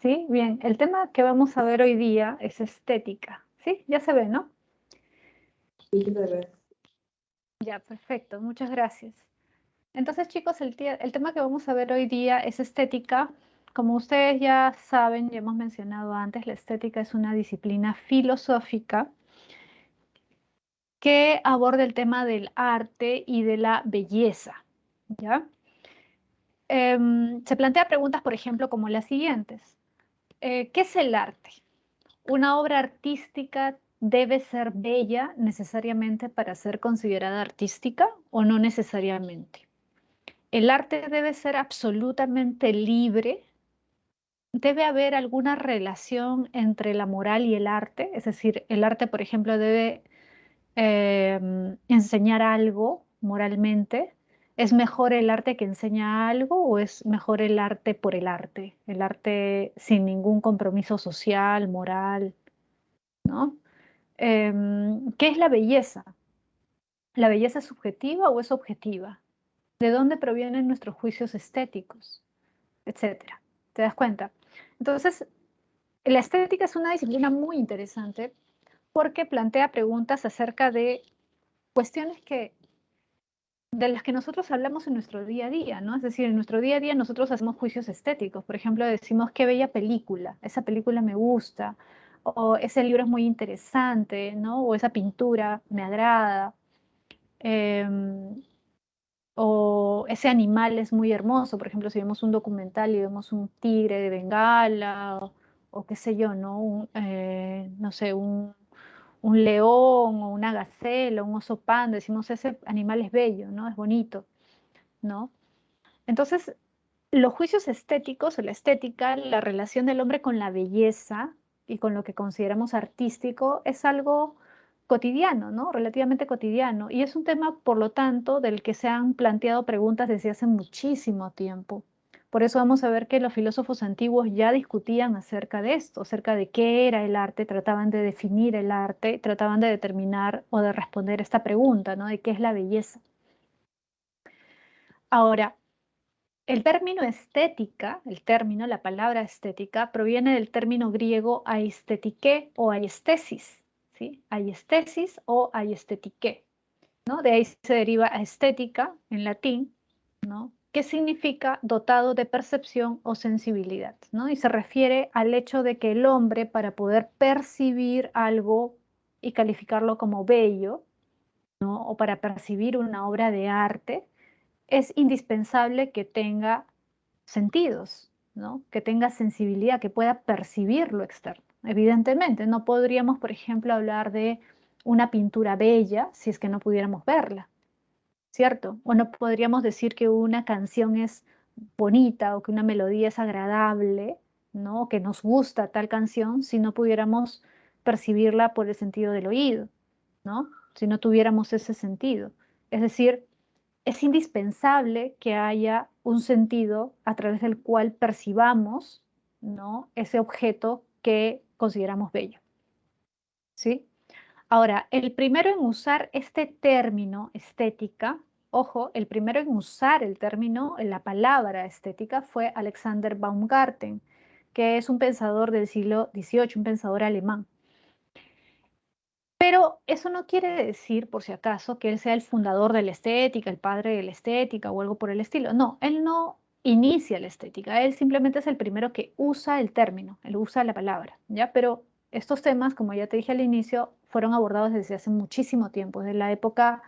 ¿Sí? Bien, el tema que vamos a ver hoy día es estética, ¿sí? Ya se ve, ¿no? Sí, bebé. Ya, perfecto, muchas gracias. Entonces, chicos, el tema que vamos a ver hoy día es estética. Como ustedes ya saben, ya hemos mencionado antes, la estética es una disciplina filosófica que aborda el tema del arte y de la belleza, ¿ya? Se plantea preguntas, por ejemplo, como las siguientes. ¿Qué es el arte? ¿Una obra artística debe ser bella necesariamente para ser considerada artística o no necesariamente? ¿El arte debe ser absolutamente libre? ¿Debe haber alguna relación entre la moral y el arte? Es decir, el arte, por ejemplo, debe enseñar algo moralmente. ¿Es mejor el arte que enseña algo o es mejor el arte por el arte? El arte sin ningún compromiso social, moral, ¿no? ¿Qué es la belleza? ¿La belleza es subjetiva o es objetiva? ¿De dónde provienen nuestros juicios estéticos? Etcétera. ¿Te das cuenta? Entonces, la estética es una disciplina muy interesante porque plantea preguntas acerca de cuestiones de las que nosotros hablamos en nuestro día a día, ¿no? Es decir, en nuestro día a día nosotros hacemos juicios estéticos. Por ejemplo, decimos, qué bella película, esa película me gusta, o ese libro es muy interesante, ¿no? O esa pintura me agrada. em, o ese animal es muy hermoso, por ejemplo, si vemos un documental y vemos un tigre de Bengala o qué sé yo, ¿no? No sé, un león o una gacela, un oso panda, decimos ese animal es bello, ¿no? Es bonito, ¿no? Entonces, los juicios estéticos o la estética, la relación del hombre con la belleza y con lo que consideramos artístico es algo cotidiano, ¿no? Relativamente cotidiano. Y es un tema, por lo tanto, del que se han planteado preguntas desde hace muchísimo tiempo. Por eso vamos a ver que los filósofos antiguos ya discutían acerca de esto, acerca de qué era el arte, trataban de definir el arte, trataban de determinar o de responder esta pregunta, ¿no? De qué es la belleza. Ahora, el término estética, la palabra estética, proviene del término griego aestetike o aiestesis, ¿sí? Aiestesis o aiestetike, ¿no? De ahí se deriva estética en latín, ¿no? Que significa dotado de percepción o sensibilidad, ¿no? Y se refiere al hecho de que el hombre, para poder percibir algo y calificarlo como bello, ¿no? O para percibir una obra de arte, es indispensable que tenga sentidos, ¿no? Que tenga sensibilidad, que pueda percibir lo externo. Evidentemente, no podríamos, por ejemplo, hablar de una pintura bella si es que no pudiéramos verla, ¿cierto? O no podríamos decir que una canción es bonita o que una melodía es agradable, ¿no? O que nos gusta tal canción si no pudiéramos percibirla por el sentido del oído, ¿no? Si no tuviéramos ese sentido. Es decir, es indispensable que haya un sentido a través del cual percibamos, ¿no? Ese objeto que consideramos bello, ¿sí? Ahora, el primero en usar este término estética, ojo, el primero en usar el término, la palabra estética fue Alexander Baumgarten, que es un pensador del siglo XVIII, un pensador alemán. Pero eso no quiere decir, por si acaso, que él sea el fundador de la estética, el padre de la estética o algo por el estilo. No, él no inicia la estética, él simplemente es el primero que usa el término, él usa la palabra, ¿ya? Pero estos temas, como ya te dije al inicio, fueron abordados desde hace muchísimo tiempo, desde la época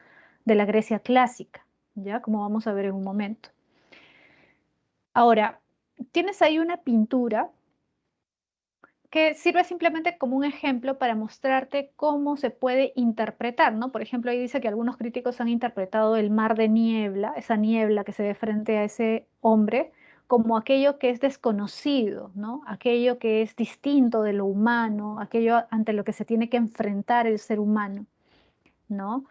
de la Grecia clásica, ¿ya? Como vamos a ver en un momento. Ahora, tienes ahí una pintura que sirve simplemente como un ejemplo para mostrarte cómo se puede interpretar, ¿no? Por ejemplo, ahí dice que algunos críticos han interpretado el mar de niebla, esa niebla que se ve frente a ese hombre, como aquello que es desconocido, ¿no? Aquello que es distinto de lo humano, aquello ante lo que se tiene que enfrentar el ser humano, ¿no?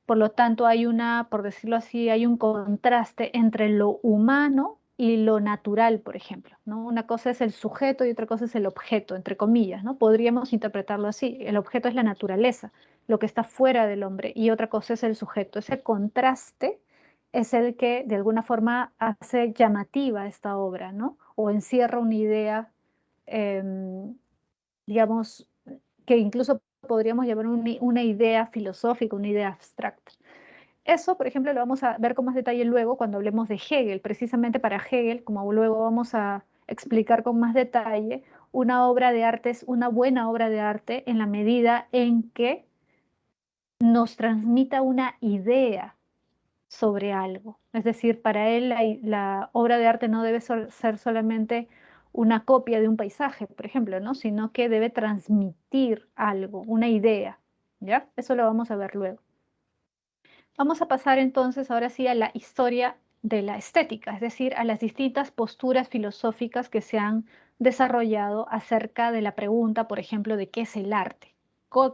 Por lo tanto, hay una, por decirlo así, hay un contraste entre lo humano y lo natural, por ejemplo, ¿no? Una cosa es el sujeto y otra cosa es el objeto, entre comillas, ¿no? Podríamos interpretarlo así. El objeto es la naturaleza, lo que está fuera del hombre, y otra cosa es el sujeto. Ese contraste es el que de alguna forma hace llamativa esta obra, ¿no? O encierra una idea digamos, que incluso podríamos llamar una idea filosófica, una idea abstracta. Eso, por ejemplo, lo vamos a ver con más detalle luego cuando hablemos de Hegel. Precisamente para Hegel, como luego vamos a explicar con más detalle, una obra de arte es una buena obra de arte en la medida en que nos transmita una idea sobre algo. Es decir, para él la obra de arte no debe ser solamente una copia de un paisaje, por ejemplo, ¿no? Sino que debe transmitir algo, una idea, ¿ya? Eso lo vamos a ver luego. Vamos a pasar entonces ahora sí a la historia de la estética, es decir, a las distintas posturas filosóficas que se han desarrollado acerca de la pregunta, por ejemplo, de qué es el arte.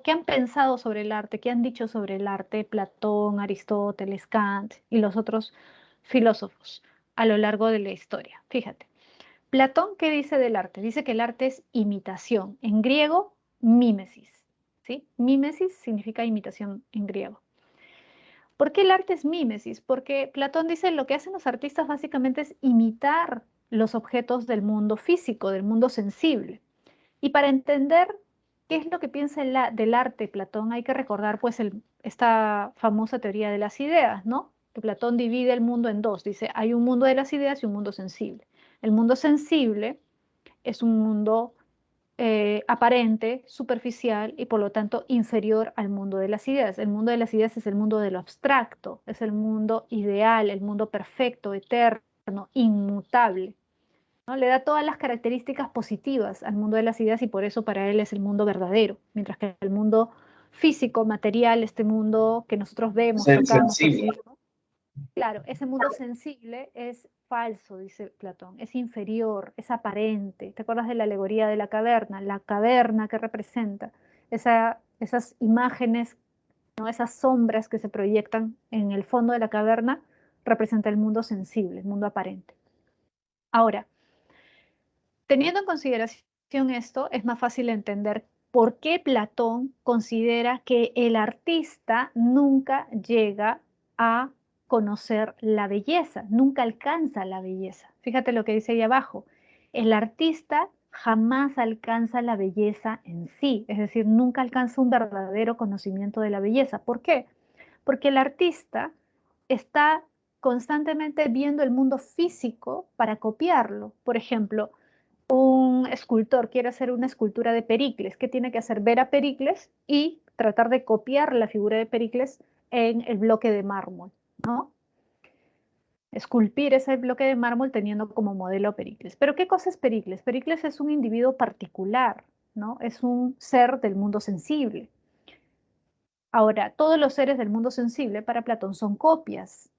¿Qué han pensado sobre el arte? ¿Qué han dicho sobre el arte Platón, Aristóteles, Kant y los otros filósofos a lo largo de la historia? Fíjate, Platón, ¿qué dice del arte? Dice que el arte es imitación, en griego, mímesis, ¿sí? Mímesis significa imitación en griego. ¿Por qué el arte es mímesis? Porque Platón dice lo que hacen los artistas básicamente es imitar los objetos del mundo físico, del mundo sensible. Y para entender qué es lo que piensa del arte Platón, hay que recordar pues esta famosa teoría de las ideas, ¿no? Que Platón divide el mundo en dos. Dice, hay un mundo de las ideas y un mundo sensible. El mundo sensible es un mundo aparente, superficial y por lo tanto inferior al mundo de las ideas. El mundo de las ideas es el mundo de lo abstracto, es el mundo ideal, el mundo perfecto, eterno, inmutable, ¿no? Le da todas las características positivas al mundo de las ideas y por eso para él es el mundo verdadero, mientras que el mundo físico, material, este mundo que nosotros Es vemos, el tocamos, sensible. percibimos, claro, ese mundo sensible es falso, dice Platón, es inferior, es aparente. ¿Te acuerdas de la alegoría de la caverna? La caverna que representa esas imágenes, ¿no? Esas sombras que se proyectan en el fondo de la caverna, representa el mundo sensible, el mundo aparente. Ahora, teniendo en consideración esto, es más fácil entender por qué Platón considera que el artista nunca llega a conocer la belleza, nunca alcanza la belleza. Fíjate lo que dice ahí abajo. El artista jamás alcanza la belleza en sí, es decir, nunca alcanza un verdadero conocimiento de la belleza. ¿Por qué? Porque el artista está constantemente viendo el mundo físico para copiarlo. Por ejemplo, un escultor quiere hacer una escultura de Pericles, ¿qué tiene que hacer? Ver a Pericles y tratar de copiar la figura de Pericles en el bloque de mármol, ¿no? Esculpir ese bloque de mármol teniendo como modelo a Pericles. Pero ¿qué cosa es Pericles? Pericles es un individuo particular, ¿no? Es un ser del mundo sensible. Ahora, todos los seres del mundo sensible para Platón son copias,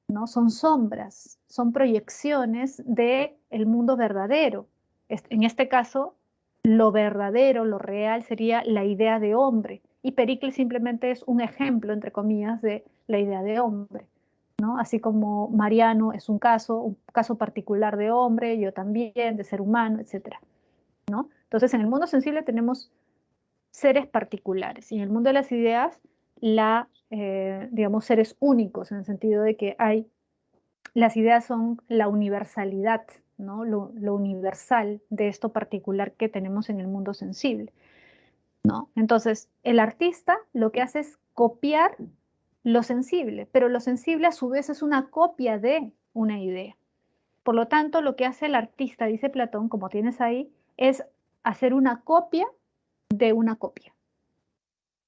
¿no? Son sombras, son proyecciones del mundo verdadero. En este caso, lo verdadero, lo real sería la idea de hombre. Y Pericles simplemente es un ejemplo, entre comillas, de la idea de hombre, ¿no? Así como Mariano es un caso particular de hombre, yo también, de ser humano, etcétera, ¿no? Entonces, en el mundo sensible tenemos seres particulares y en el mundo de las ideas, digamos, seres únicos, en el sentido de que las ideas son la universalidad, ¿no? Lo universal de esto particular que tenemos en el mundo sensible, ¿no? Entonces, el artista lo que hace es copiar lo sensible, pero lo sensible a su vez es una copia de una idea. Por lo tanto, lo que hace el artista, dice Platón, como tienes ahí, es hacer una copia de una copia.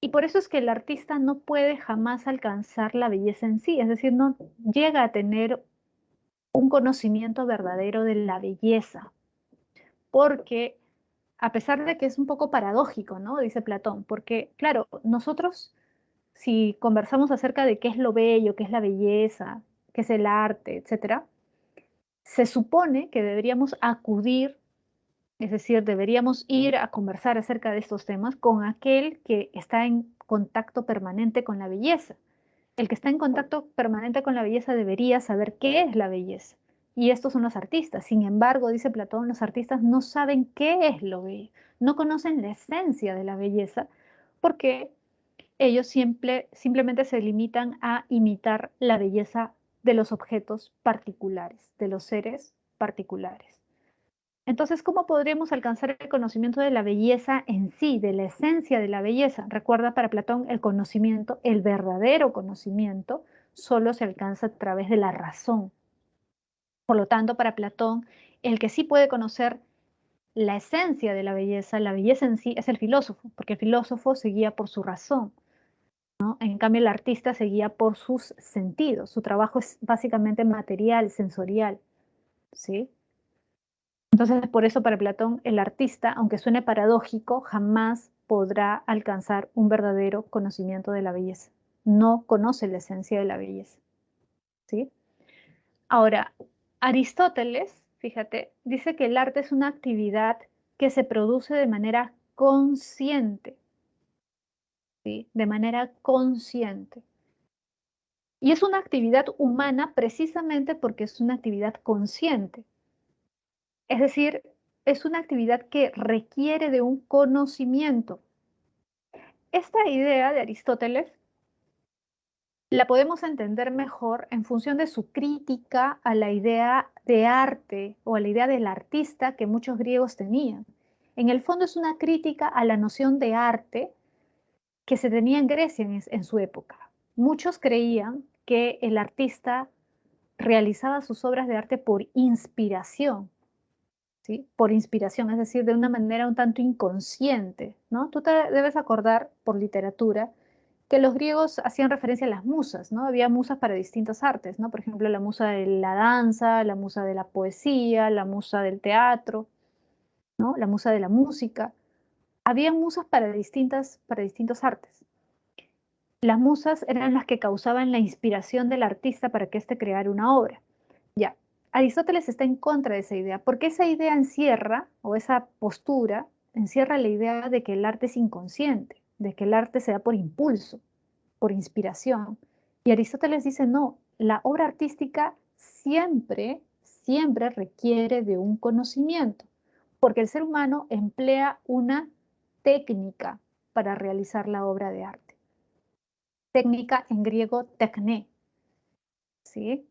Y por eso es que el artista no puede jamás alcanzar la belleza en sí, es decir, no llega a tener un conocimiento verdadero de la belleza, porque a pesar de que es un poco paradójico, ¿no? Dice Platón, porque claro, nosotros si conversamos acerca de qué es lo bello, qué es la belleza, qué es el arte, etcétera, se supone que deberíamos acudir, es decir, deberíamos ir a conversar acerca de estos temas con aquel que está en contacto permanente con la belleza. El que está en contacto permanente con la belleza debería saber qué es la belleza. Y estos son los artistas. Sin embargo, dice Platón, los artistas no saben qué es lo bello, no conocen la esencia de la belleza, porque ellos simplemente se limitan a imitar la belleza de los objetos particulares, de los seres particulares. Entonces, ¿cómo podríamos alcanzar el conocimiento de la belleza en sí, de la esencia de la belleza? Recuerda, para Platón, el conocimiento, el verdadero conocimiento, solo se alcanza a través de la razón. Por lo tanto, para Platón, el que sí puede conocer la esencia de la belleza en sí, es el filósofo, porque el filósofo se guía por su razón, ¿no? En cambio, el artista se guía por sus sentidos. Su trabajo es básicamente material, sensorial, ¿sí? Entonces, por eso para Platón, el artista, aunque suene paradójico, jamás podrá alcanzar un verdadero conocimiento de la belleza. No conoce la esencia de la belleza, ¿sí? Ahora, Aristóteles, fíjate, dice que el arte es una actividad que se produce de manera consciente, ¿sí? De manera consciente. Y es una actividad humana precisamente porque es una actividad consciente. Es decir, es una actividad que requiere de un conocimiento. Esta idea de Aristóteles la podemos entender mejor en función de su crítica a la idea de arte o a la idea del artista que muchos griegos tenían. En el fondo es una crítica a la noción de arte que se tenía en Grecia en su época. Muchos creían que el artista realizaba sus obras de arte por inspiración, ¿sí? Por inspiración, es decir, de una manera un tanto inconsciente, ¿no? Tú te debes acordar por literatura que los griegos hacían referencia a las musas, ¿no? Había musas para distintas artes, ¿no? Por ejemplo, la musa de la danza, la musa de la poesía, la musa del teatro, ¿no? La musa de la música. Había musas para distintos artes. Las musas eran las que causaban la inspiración del artista para que éste creara una obra. Ya, Aristóteles está en contra de esa idea, porque esa idea encierra, o esa postura, encierra la idea de que el arte es inconsciente, de que el arte se da por impulso, por inspiración. Y Aristóteles dice, no, la obra artística siempre requiere de un conocimiento, porque el ser humano emplea una técnica para realizar la obra de arte. Técnica en griego tekné, ¿sí?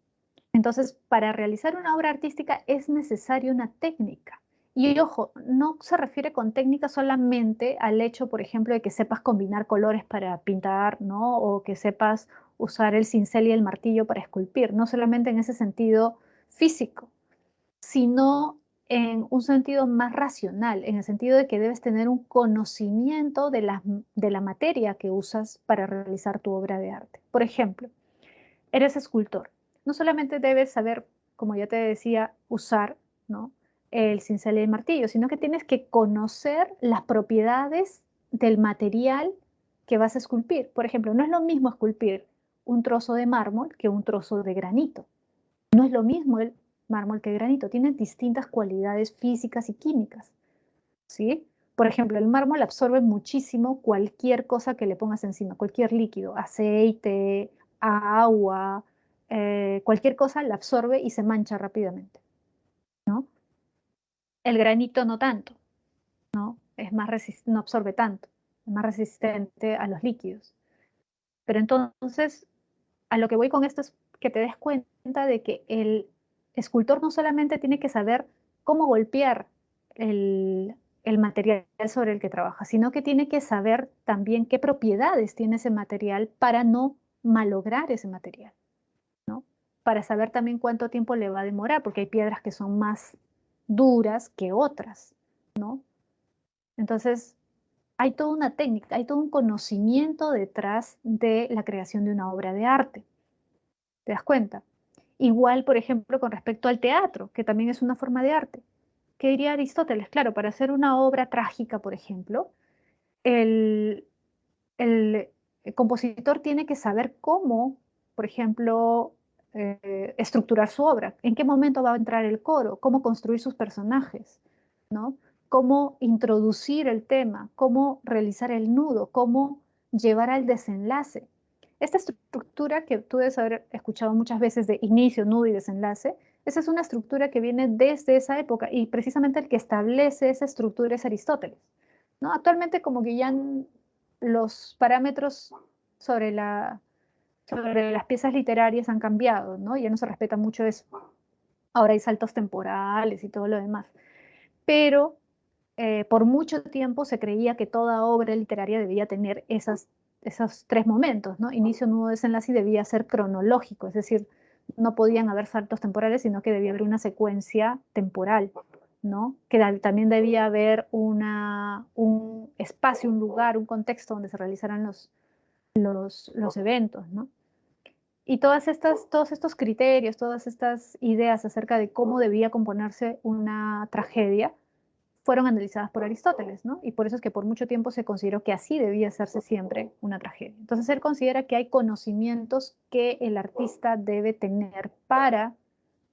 Entonces, para realizar una obra artística es necesaria una técnica. Y ojo, no se refiere con técnica solamente al hecho, por ejemplo, de que sepas combinar colores para pintar, ¿no? O que sepas usar el cincel y el martillo para esculpir, no solamente en ese sentido físico, sino en un sentido más racional, en el sentido de que debes tener un conocimiento de la materia que usas para realizar tu obra de arte. Por ejemplo, eres escultor. No solamente debes saber, como ya te decía, usar, ¿no? El cincel y el martillo, sino que tienes que conocer las propiedades del material que vas a esculpir. Por ejemplo, no es lo mismo esculpir un trozo de mármol que un trozo de granito. No es lo mismo el mármol que el granito. Tienen distintas cualidades físicas y químicas, ¿sí? Por ejemplo, el mármol absorbe muchísimo cualquier cosa que le pongas encima, cualquier líquido, aceite, agua, cualquier cosa la absorbe y se mancha rápidamente, ¿no? El granito no tanto, ¿no? Es más no absorbe tanto, es más resistente a los líquidos. Pero entonces, a lo que voy con esto es que te des cuenta de que el escultor no solamente tiene que saber cómo golpear el, el material sobre el que trabaja, sino que tiene que saber también qué propiedades tiene ese material para no malograr ese material, ¿no? Para saber también cuánto tiempo le va a demorar, porque hay piedras que son más duras que otras, ¿no? Entonces, hay toda una técnica, hay todo un conocimiento detrás de la creación de una obra de arte. ¿Te das cuenta? Igual, por ejemplo, con respecto al teatro, que también es una forma de arte. ¿Qué diría Aristóteles? Claro, para hacer una obra trágica, por ejemplo, el, el, el compositor tiene que saber cómo, por ejemplo, estructurar su obra, en qué momento va a entrar el coro, cómo construir sus personajes, ¿no? Cómo introducir el tema, cómo realizar el nudo, cómo llevar al desenlace. Esta estructura que tú debes haber escuchado muchas veces de inicio, nudo y desenlace, esa es una estructura que viene desde esa época y precisamente el que establece esa estructura es Aristóteles, ¿no? Actualmente como que ya los parámetros sobre, sobre las piezas literarias han cambiado, ¿no? Ya no se respeta mucho eso. Ahora hay saltos temporales y todo lo demás. pero por mucho tiempo se creía que toda obra literaria debía tener esos tres momentos, ¿no? Inicio, nudo, desenlace, y debía ser cronológico, es decir, no podían haber saltos temporales, sino que debía haber una secuencia temporal, ¿no? Que también debía haber un espacio, un lugar, un contexto donde se realizaran los eventos, ¿no? Y todos estos criterios, todas estas ideas acerca de cómo debía componerse una tragedia, fueron analizadas por Aristóteles, ¿no? Y por eso es que por mucho tiempo se consideró que así debía hacerse siempre una tragedia. Entonces él considera que hay conocimientos que el artista debe tener para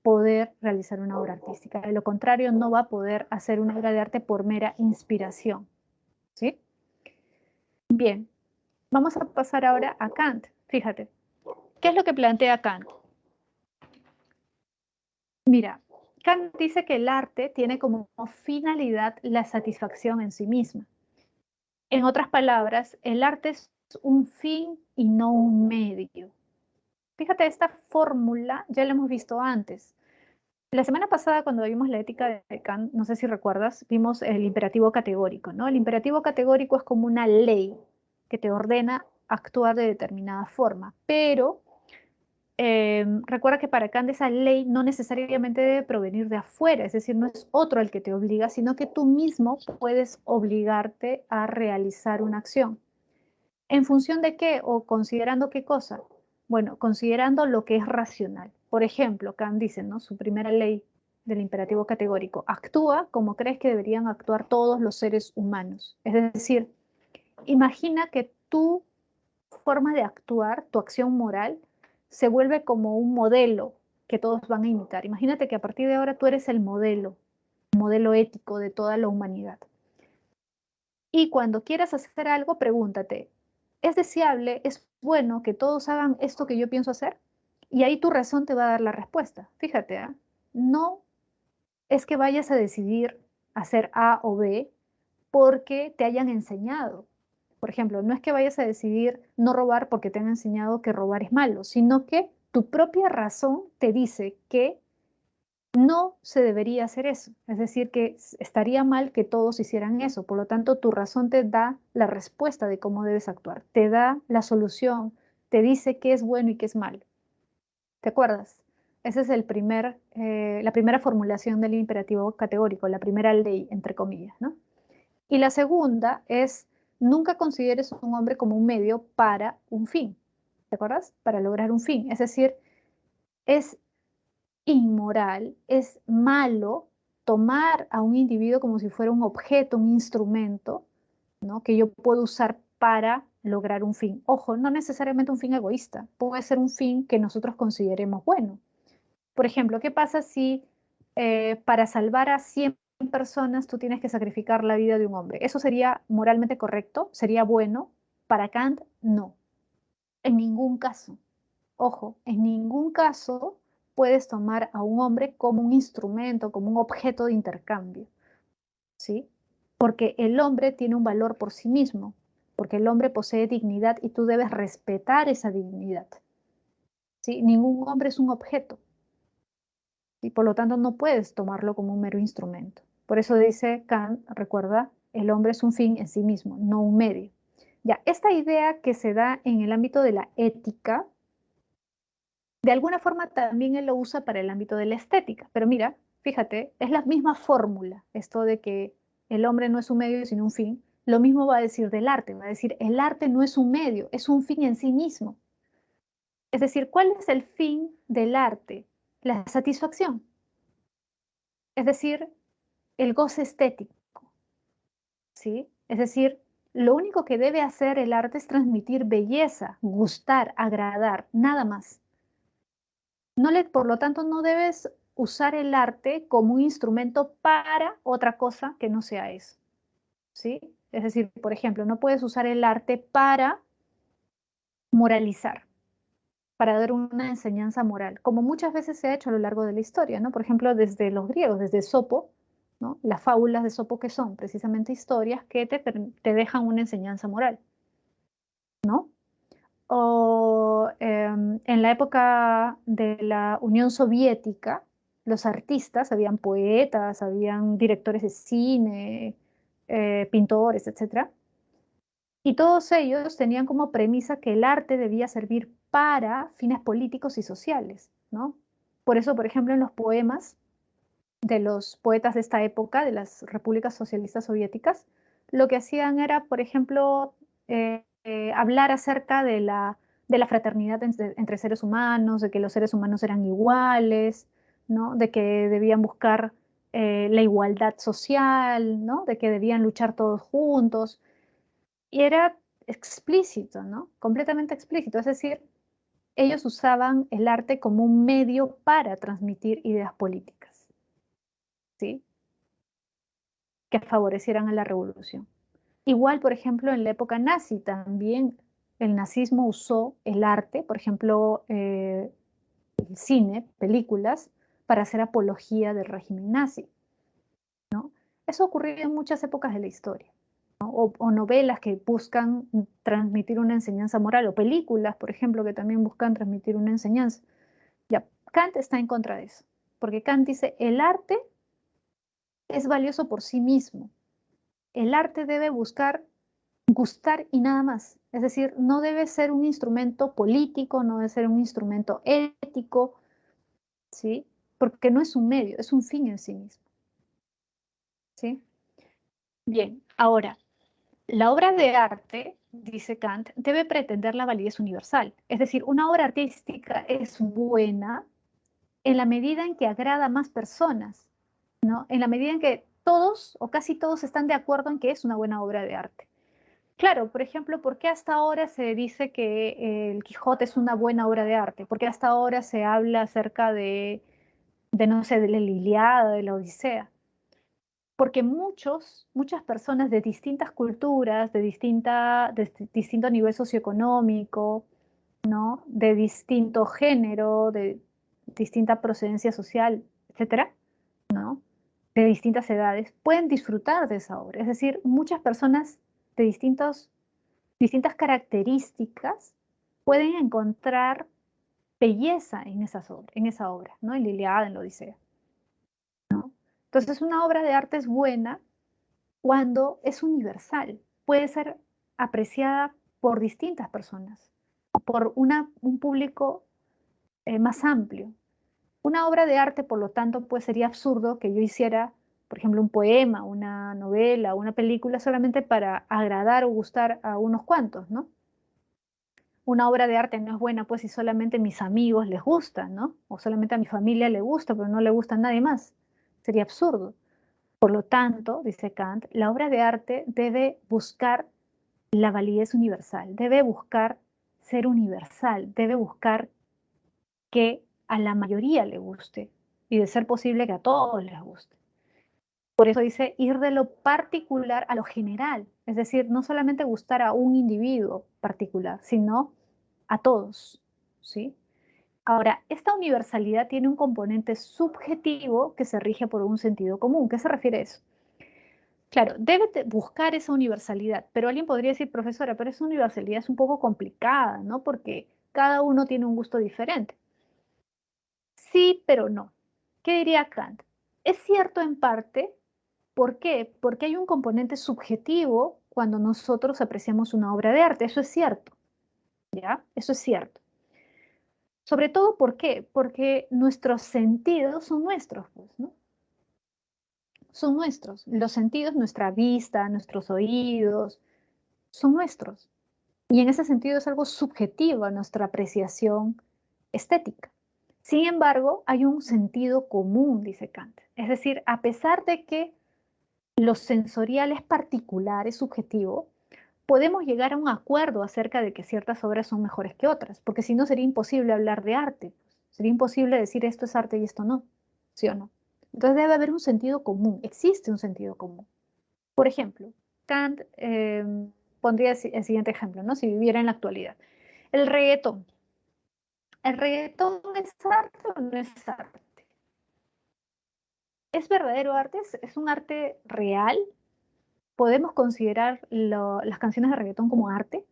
poder realizar una obra artística. De lo contrario, no va a poder hacer una obra de arte por mera inspiración, ¿sí? Bien, vamos a pasar ahora a Kant. Fíjate, ¿qué es lo que plantea Kant? Mira, Kant dice que el arte tiene como finalidad la satisfacción en sí misma. En otras palabras, el arte es un fin y no un medio. Fíjate, esta fórmula ya la hemos visto antes. La semana pasada, cuando vimos la ética de Kant, no sé si recuerdas, vimos el imperativo categórico, ¿no? El imperativo categórico es como una ley que te ordena actuar de determinada forma, pero recuerda que para Kant esa ley no necesariamente debe provenir de afuera, es decir, no es otro el que te obliga, sino que tú mismo puedes obligarte a realizar una acción. ¿En función de qué o considerando qué cosa? Bueno, considerando lo que es racional. Por ejemplo, Kant dice, ¿no? Su primera ley del imperativo categórico, actúa como crees que deberían actuar todos los seres humanos. Es decir, imagina que tu forma de actuar, tu acción moral, se vuelve como un modelo que todos van a imitar. Imagínate que a partir de ahora tú eres el modelo ético de toda la humanidad. Y cuando quieras hacer algo, pregúntate, ¿es deseable, es bueno que todos hagan esto que yo pienso hacer? Y ahí tu razón te va a dar la respuesta. Fíjate, ¿eh? No es que vayas a decidir hacer A o B porque te hayan enseñado. Por ejemplo, no es que vayas a decidir no robar porque te han enseñado que robar es malo, sino que tu propia razón te dice que no se debería hacer eso. Es decir, que estaría mal que todos hicieran eso. Por lo tanto, tu razón te da la respuesta de cómo debes actuar, te da la solución, te dice qué es bueno y qué es malo. ¿Te acuerdas? Esa es la primera formulación del imperativo categórico, la primera ley, entre comillas, ¿no? Y la segunda es, nunca consideres un hombre como un medio para un fin. ¿Te acuerdas? Para lograr un fin. Es decir, es inmoral, es malo tomar a un individuo como si fuera un objeto, un instrumento, ¿no? Que yo puedo usar para lograr un fin. Ojo, no necesariamente un fin egoísta, puede ser un fin que nosotros consideremos bueno. Por ejemplo, ¿qué pasa si para salvar a 100 personas tú tienes que sacrificar la vida de un hombre? ¿Eso sería moralmente correcto? ¿Sería bueno? Para Kant, no. En ningún caso. Ojo, en ningún caso puedes tomar a un hombre como un instrumento, como un objeto de intercambio, ¿sí? Porque el hombre tiene un valor por sí mismo, porque el hombre posee dignidad y tú debes respetar esa dignidad, ¿sí? Ningún hombre es un objeto y por lo tanto no puedes tomarlo como un mero instrumento. Por eso dice Kant, recuerda, el hombre es un fin en sí mismo, no un medio. Ya, esta idea que se da en el ámbito de la ética, de alguna forma también él lo usa para el ámbito de la estética, pero mira, fíjate, es la misma fórmula, esto de que el hombre no es un medio sino un fin, lo mismo va a decir del arte, va a decir el arte no es un medio, es un fin en sí mismo. Es decir, ¿cuál es el fin del arte? La satisfacción, es decir, el goce estético, ¿sí? Es decir, lo único que debe hacer el arte es transmitir belleza, gustar, agradar, nada más. Por lo tanto, no debes usar el arte como un instrumento para otra cosa que no sea eso, ¿sí? Es decir, por ejemplo, no puedes usar el arte para moralizar, para dar una enseñanza moral, como muchas veces se ha hecho a lo largo de la historia, ¿no? Por ejemplo, desde los griegos, desde Sopo, ¿no? Las fábulas de Sopo que son precisamente historias que te dejan una enseñanza moral, ¿no? O en la época de la Unión Soviética, los artistas, habían poetas, habían directores de cine, pintores, etcétera. Y todos ellos tenían como premisa que el arte debía servir para fines políticos y sociales, ¿no? Por eso, por ejemplo, en los poemas de los poetas de esta época, de las repúblicas socialistas soviéticas, lo que hacían era, por ejemplo, hablar acerca de la fraternidad entre seres humanos, de que los seres humanos eran iguales, ¿no? De que debían buscar la igualdad social, ¿no? De que debían luchar todos juntos. Y era explícito, ¿no? Completamente explícito. Es decir, ellos usaban el arte como un medio para transmitir ideas políticas, ¿sí? Que favorecieran a la revolución. Igual, por ejemplo, en la época nazi también el nazismo usó el arte, por ejemplo, el cine, películas, para hacer apología del régimen nazi, ¿no? Eso ocurrió en muchas épocas de la historia, ¿no? O novelas que buscan transmitir una enseñanza moral, o películas, por ejemplo, que también buscan transmitir una enseñanza. Ya, Kant está en contra de eso, porque Kant dice, el arte es valioso por sí mismo. El arte debe buscar gustar y nada más. Es decir, no debe ser un instrumento político, no debe ser un instrumento ético, ¿sí? Porque no es un medio, es un fin en sí mismo, ¿sí? Bien, ahora, la obra de arte, dice Kant, debe pretender la validez universal. Es decir, una obra artística es buena en la medida en que agrada a más personas, ¿no? En la medida en que todos o casi todos están de acuerdo en que es una buena obra de arte. Claro, por ejemplo, ¿por qué hasta ahora se dice que el Quijote es una buena obra de arte? ¿Por qué hasta ahora se habla acerca no sé, de la Ilíada, de la Odisea? Porque muchas personas de distintas culturas, de distinto nivel socioeconómico, ¿no? De distinto género, de distinta procedencia social, etcétera, ¿no? De distintas edades, pueden disfrutar de esa obra. Es decir, muchas personas de distintas características pueden encontrar belleza en esa obra, ¿no? En la Ilíada, en la Odisea, ¿no? Entonces, una obra de arte es buena cuando es universal, puede ser apreciada por distintas personas, por un público más amplio. Una obra de arte, por lo tanto, pues sería absurdo que yo hiciera, por ejemplo, un poema, una novela, una película solamente para agradar o gustar a unos cuantos, ¿no? Una obra de arte no es buena, pues si solamente a mis amigos les gusta, ¿no? O solamente a mi familia le gusta, pero no le gusta a nadie más. Sería absurdo. Por lo tanto, dice Kant, la obra de arte debe buscar la validez universal, debe buscar ser universal, debe buscar que a la mayoría le guste y de ser posible que a todos les guste. Por eso dice ir de lo particular a lo general, es decir, no solamente gustar a un individuo particular, sino a todos, ¿sí? Ahora, esta universalidad tiene un componente subjetivo que se rige por un sentido común. ¿Qué se refiere a eso? Claro, debe buscar esa universalidad, pero alguien podría decir, profesora, pero esa universalidad es un poco complicada, ¿no? Porque cada uno tiene un gusto diferente. Sí, pero no. ¿Qué diría Kant? Es cierto en parte. ¿Por qué? Porque hay un componente subjetivo cuando nosotros apreciamos una obra de arte. Eso es cierto, ¿ya? Eso es cierto. Sobre todo, ¿por qué? Porque nuestros sentidos son nuestros, pues, ¿no? Son nuestros. Los sentidos, nuestra vista, nuestros oídos, son nuestros. Y en ese sentido es algo subjetivo a nuestra apreciación estética. Sin embargo, hay un sentido común, dice Kant. Es decir, a pesar de que lo sensorial es particular, es subjetivo, podemos llegar a un acuerdo acerca de que ciertas obras son mejores que otras, porque si no sería imposible hablar de arte. Sería imposible decir esto es arte y esto no, ¿sí o no? Entonces debe haber un sentido común, existe un sentido común. Por ejemplo, Kant pondría el siguiente ejemplo, ¿no? Si viviera en la actualidad. El reggaetón. ¿El reggaetón es arte o no es arte? ¿Es verdadero arte? ¿Es un arte real? ¿Podemos considerar las canciones de reggaetón como arte?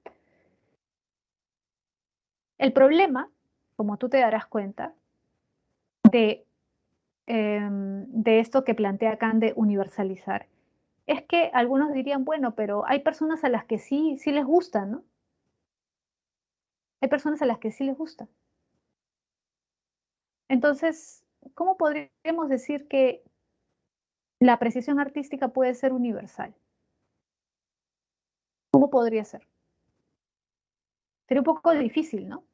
El problema, como tú te darás cuenta, de de esto que plantea Kant de universalizar, es que algunos dirían, bueno, pero hay personas a las que sí, sí les gusta, ¿no? Hay personas a las que sí les gusta. Entonces, ¿cómo podríamos decir que la apreciación artística puede ser universal? ¿Cómo podría ser? Sería un poco difícil, ¿no?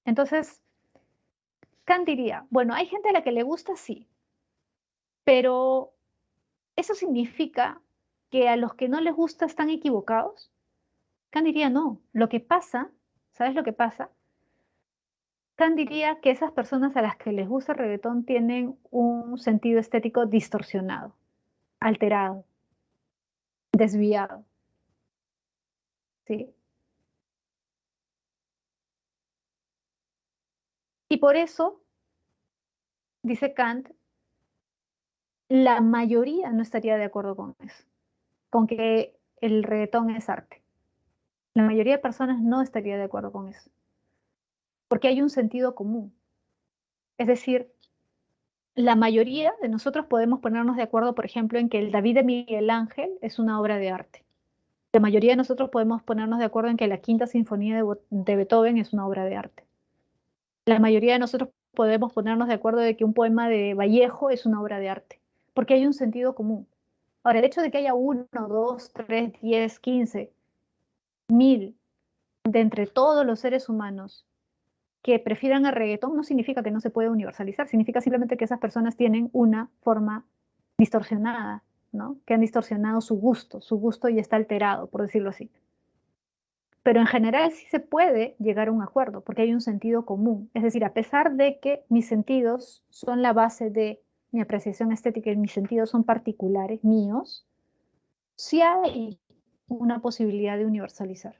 Entonces, Kant diría, bueno, hay gente a la que le gusta, sí, pero ¿eso significa que a los que no les gusta están equivocados? Kant diría, no. Lo que pasa, ¿sabes lo que pasa? Kant diría que esas personas a las que les gusta el reggaetón tienen un sentido estético distorsionado, alterado, desviado, ¿sí? Y por eso, dice Kant, la mayoría no estaría de acuerdo con eso, con que el reggaetón es arte. La mayoría de personas no estaría de acuerdo con eso, porque hay un sentido común. Es decir, la mayoría de nosotros podemos ponernos de acuerdo, por ejemplo, en que el David de Miguel Ángel es una obra de arte. La mayoría de nosotros podemos ponernos de acuerdo en que la Quinta Sinfonía de Beethoven es una obra de arte. La mayoría de nosotros podemos ponernos de acuerdo de que un poema de Vallejo es una obra de arte, porque hay un sentido común. Ahora, el hecho de que haya uno, dos, tres, 10, 15, 1000 de entre todos los seres humanos que prefieran el reggaetón no significa que no se puede universalizar, significa simplemente que esas personas tienen una forma distorsionada, ¿no? Que han distorsionado su gusto y está alterado, por decirlo así. Pero en general sí se puede llegar a un acuerdo, porque hay un sentido común. Es decir, a pesar de que mis sentidos son la base de mi apreciación estética y mis sentidos son particulares, míos, sí hay una posibilidad de universalizar,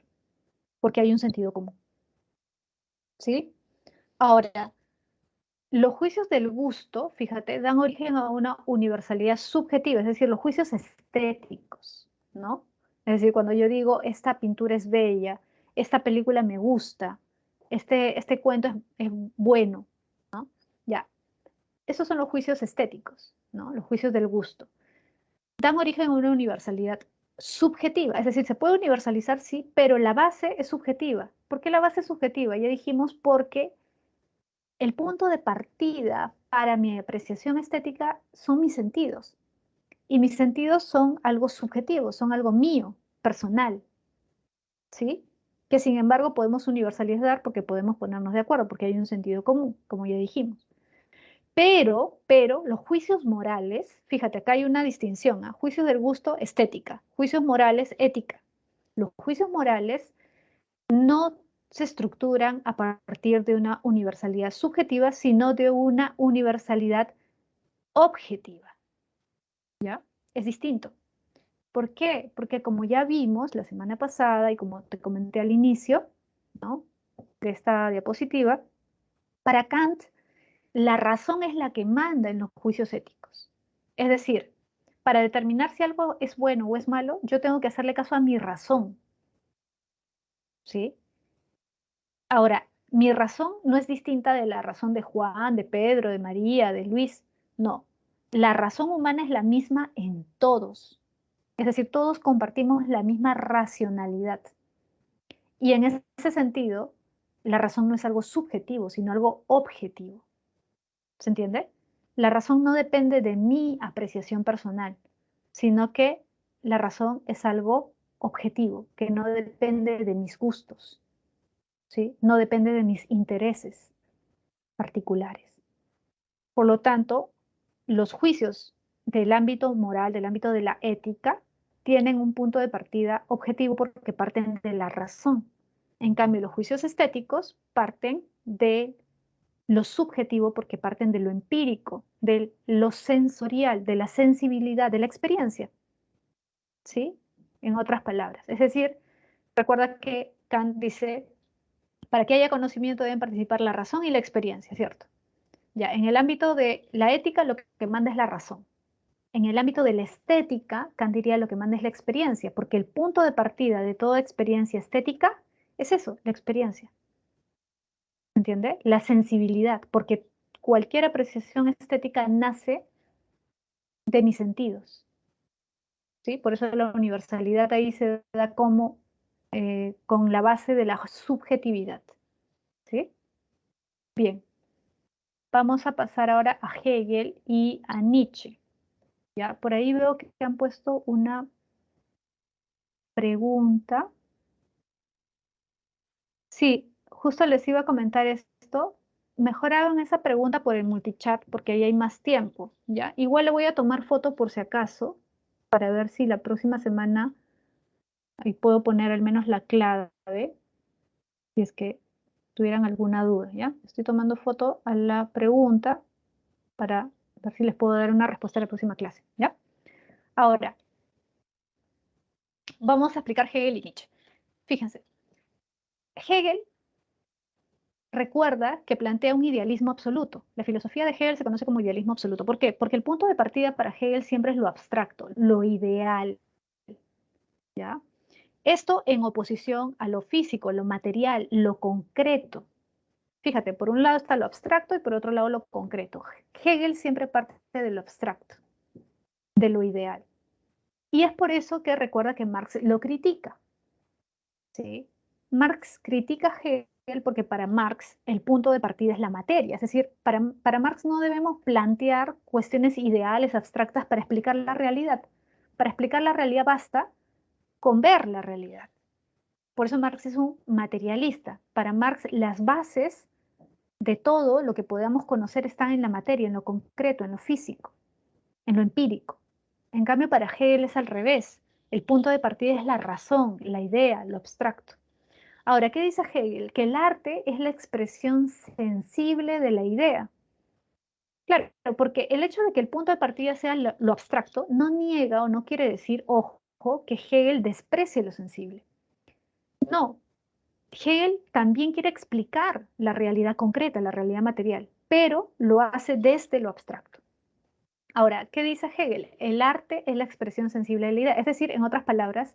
porque hay un sentido común. ¿Sí? Ahora, los juicios del gusto, fíjate, dan origen a una universalidad subjetiva, es decir, los juicios estéticos, ¿no? Es decir, cuando yo digo, esta pintura es bella, esta película me gusta, este cuento es bueno, ya. Esos son los juicios estéticos, ¿no? Los juicios del gusto. Dan origen a una universalidad subjetiva, es decir, se puede universalizar, sí, pero la base es subjetiva. ¿Por qué la base es subjetiva? Ya dijimos porque el punto de partida para mi apreciación estética son mis sentidos. Y mis sentidos son algo subjetivo, son algo mío, personal, ¿sí? Que sin embargo podemos universalizar porque podemos ponernos de acuerdo, porque hay un sentido común, como ya dijimos. Pero los juicios morales, fíjate, acá hay una distinción, ¿ah? Juicios del gusto, estética, juicios morales, ética. Los juicios morales no se estructuran a partir de una universalidad subjetiva, sino de una universalidad objetiva, ¿ya? Es distinto. ¿Por qué? Porque como ya vimos la semana pasada y como te comenté al inicio, ¿no? De esta diapositiva, para Kant la razón es la que manda en los juicios éticos. Es decir, para determinar si algo es bueno o es malo, yo tengo que hacerle caso a mi razón, ¿sí? Ahora, mi razón no es distinta de la razón de Juan, de Pedro, de María, de Luis. No, la razón humana es la misma en todos. Es decir, todos compartimos la misma racionalidad. Y en ese sentido, la razón no es algo subjetivo, sino algo objetivo. ¿Se entiende? La razón no depende de mi apreciación personal, sino que la razón es algo objetivo, que no depende de mis gustos, ¿sí? No depende de mis intereses particulares. Por lo tanto, los juicios del ámbito moral, del ámbito de la ética, tienen un punto de partida objetivo porque parten de la razón. En cambio, los juicios estéticos parten de lo subjetivo porque parten de lo empírico, de lo sensorial, de la sensibilidad, de la experiencia, ¿sí? En otras palabras. Es decir, recuerda que Kant dice, para que haya conocimiento deben participar la razón y la experiencia, ¿cierto? Ya, en el ámbito de la ética lo que manda es la razón. En el ámbito de la estética, Kant diría lo que manda es la experiencia, porque el punto de partida de toda experiencia estética es eso, la experiencia. ¿Entiende? La sensibilidad, porque cualquier apreciación estética nace de mis sentidos, ¿sí? Por eso la universalidad ahí se da como con la base de la subjetividad, ¿sí? Bien, vamos a pasar ahora a Hegel y a Nietzsche, ¿ya? Por ahí veo que han puesto una pregunta. Sí, justo les iba a comentar esto. Mejor hagan esa pregunta por el multichat porque ahí hay más tiempo, ¿ya? Igual le voy a tomar foto por si acaso para ver si la próxima semana ahí puedo poner al menos la clave, si es que tuvieran alguna duda, ¿ya? Estoy tomando foto a la pregunta para ver si les puedo dar una respuesta a la próxima clase, ¿ya? Ahora, vamos a explicar Hegel y Nietzsche. Fíjense, Hegel recuerda que plantea un idealismo absoluto. La filosofía de Hegel se conoce como idealismo absoluto. ¿Por qué? Porque el punto de partida para Hegel siempre es lo abstracto, lo ideal, ¿ya? Esto en oposición a lo físico, lo material, lo concreto. Fíjate, por un lado está lo abstracto y por otro lado lo concreto. Hegel siempre parte de lo abstracto, de lo ideal. Y es por eso que recuerda que Marx lo critica, ¿sí? Marx critica a Hegel porque para Marx el punto de partida es la materia, es decir, para Marx no debemos plantear cuestiones ideales, abstractas para explicar la realidad. Para explicar la realidad basta con ver la realidad. Por eso Marx es un materialista. Para Marx las bases de todo lo que podamos conocer están en la materia, en lo concreto, en lo físico, en lo empírico. En cambio, para Hegel es al revés. El punto de partida es la razón, la idea, lo abstracto. Ahora, ¿qué dice Hegel? Que el arte es la expresión sensible de la idea. Claro, porque el hecho de que el punto de partida sea lo abstracto no niega o no quiere decir, ojo, que Hegel desprecie lo sensible. No, Hegel también quiere explicar la realidad concreta, la realidad material, pero lo hace desde lo abstracto. Ahora, ¿qué dice Hegel? El arte es la expresión sensible de la idea. Es decir, en otras palabras,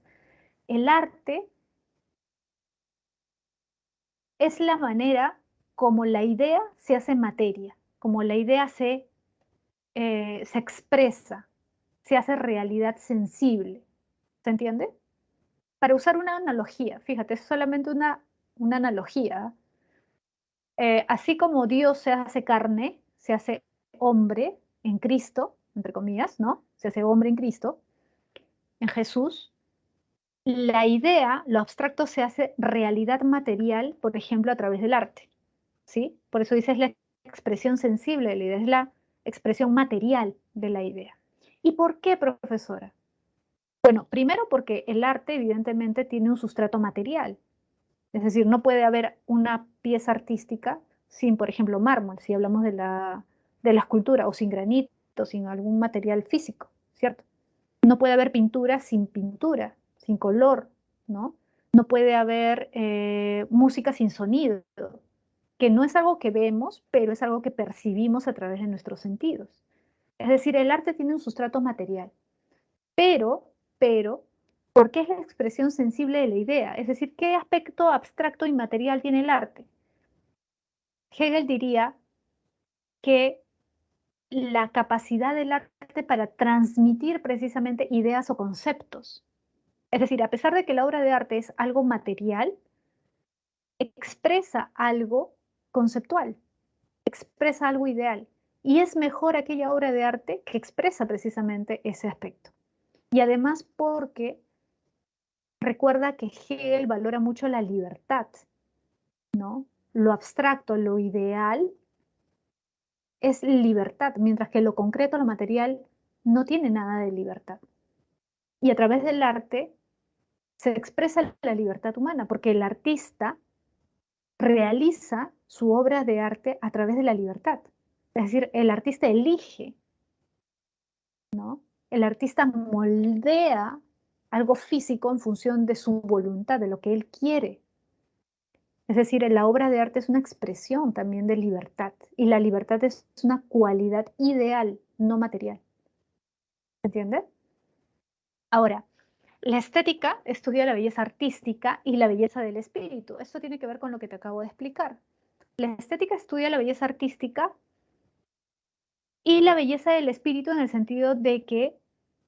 el arte es la manera como la idea se hace materia, como la idea se expresa, se hace realidad sensible. ¿Se entiende? Para usar una analogía, fíjate, es solamente una analogía. Así como Dios se hace carne, se hace hombre en Cristo, entre comillas, ¿no? Se hace hombre en Cristo, en Jesús. La idea, lo abstracto, se hace realidad material, por ejemplo, a través del arte, ¿sí? Por eso dice es la expresión sensible de la idea, es la expresión material de la idea. ¿Y por qué, profesora? Bueno, primero porque el arte evidentemente tiene un sustrato material, es decir, no puede haber una pieza artística sin, por ejemplo, mármol, si hablamos de la escultura, o sin granito, sin algún material físico, ¿cierto? No puede haber pintura, sin color, ¿no? No puede haber música sin sonido, que no es algo que vemos, pero es algo que percibimos a través de nuestros sentidos. Es decir, el arte tiene un sustrato material, pero, ¿por qué es la expresión sensible de la idea? Es decir, ¿qué aspecto abstracto y material tiene el arte? Hegel diría que la capacidad del arte para transmitir precisamente ideas o conceptos. Es decir, a pesar de que la obra de arte es algo material, expresa algo conceptual, expresa algo ideal. Y es mejor aquella obra de arte que expresa precisamente ese aspecto. Y además porque recuerda que Hegel valora mucho la libertad, ¿no? Lo abstracto, lo ideal es libertad, mientras que lo concreto, lo material, no tiene nada de libertad. Y a través del arte se expresa la libertad humana, porque el artista realiza su obra de arte a través de la libertad. Es decir, el artista elige, ¿no? El artista moldea algo físico en función de su voluntad, de lo que él quiere. Es decir, la obra de arte es una expresión también de libertad, y la libertad es una cualidad ideal, no material. ¿Se entiende? Ahora, la estética estudia la belleza artística y la belleza del espíritu. Esto tiene que ver con lo que te acabo de explicar. La estética estudia la belleza artística y la belleza del espíritu en el sentido de que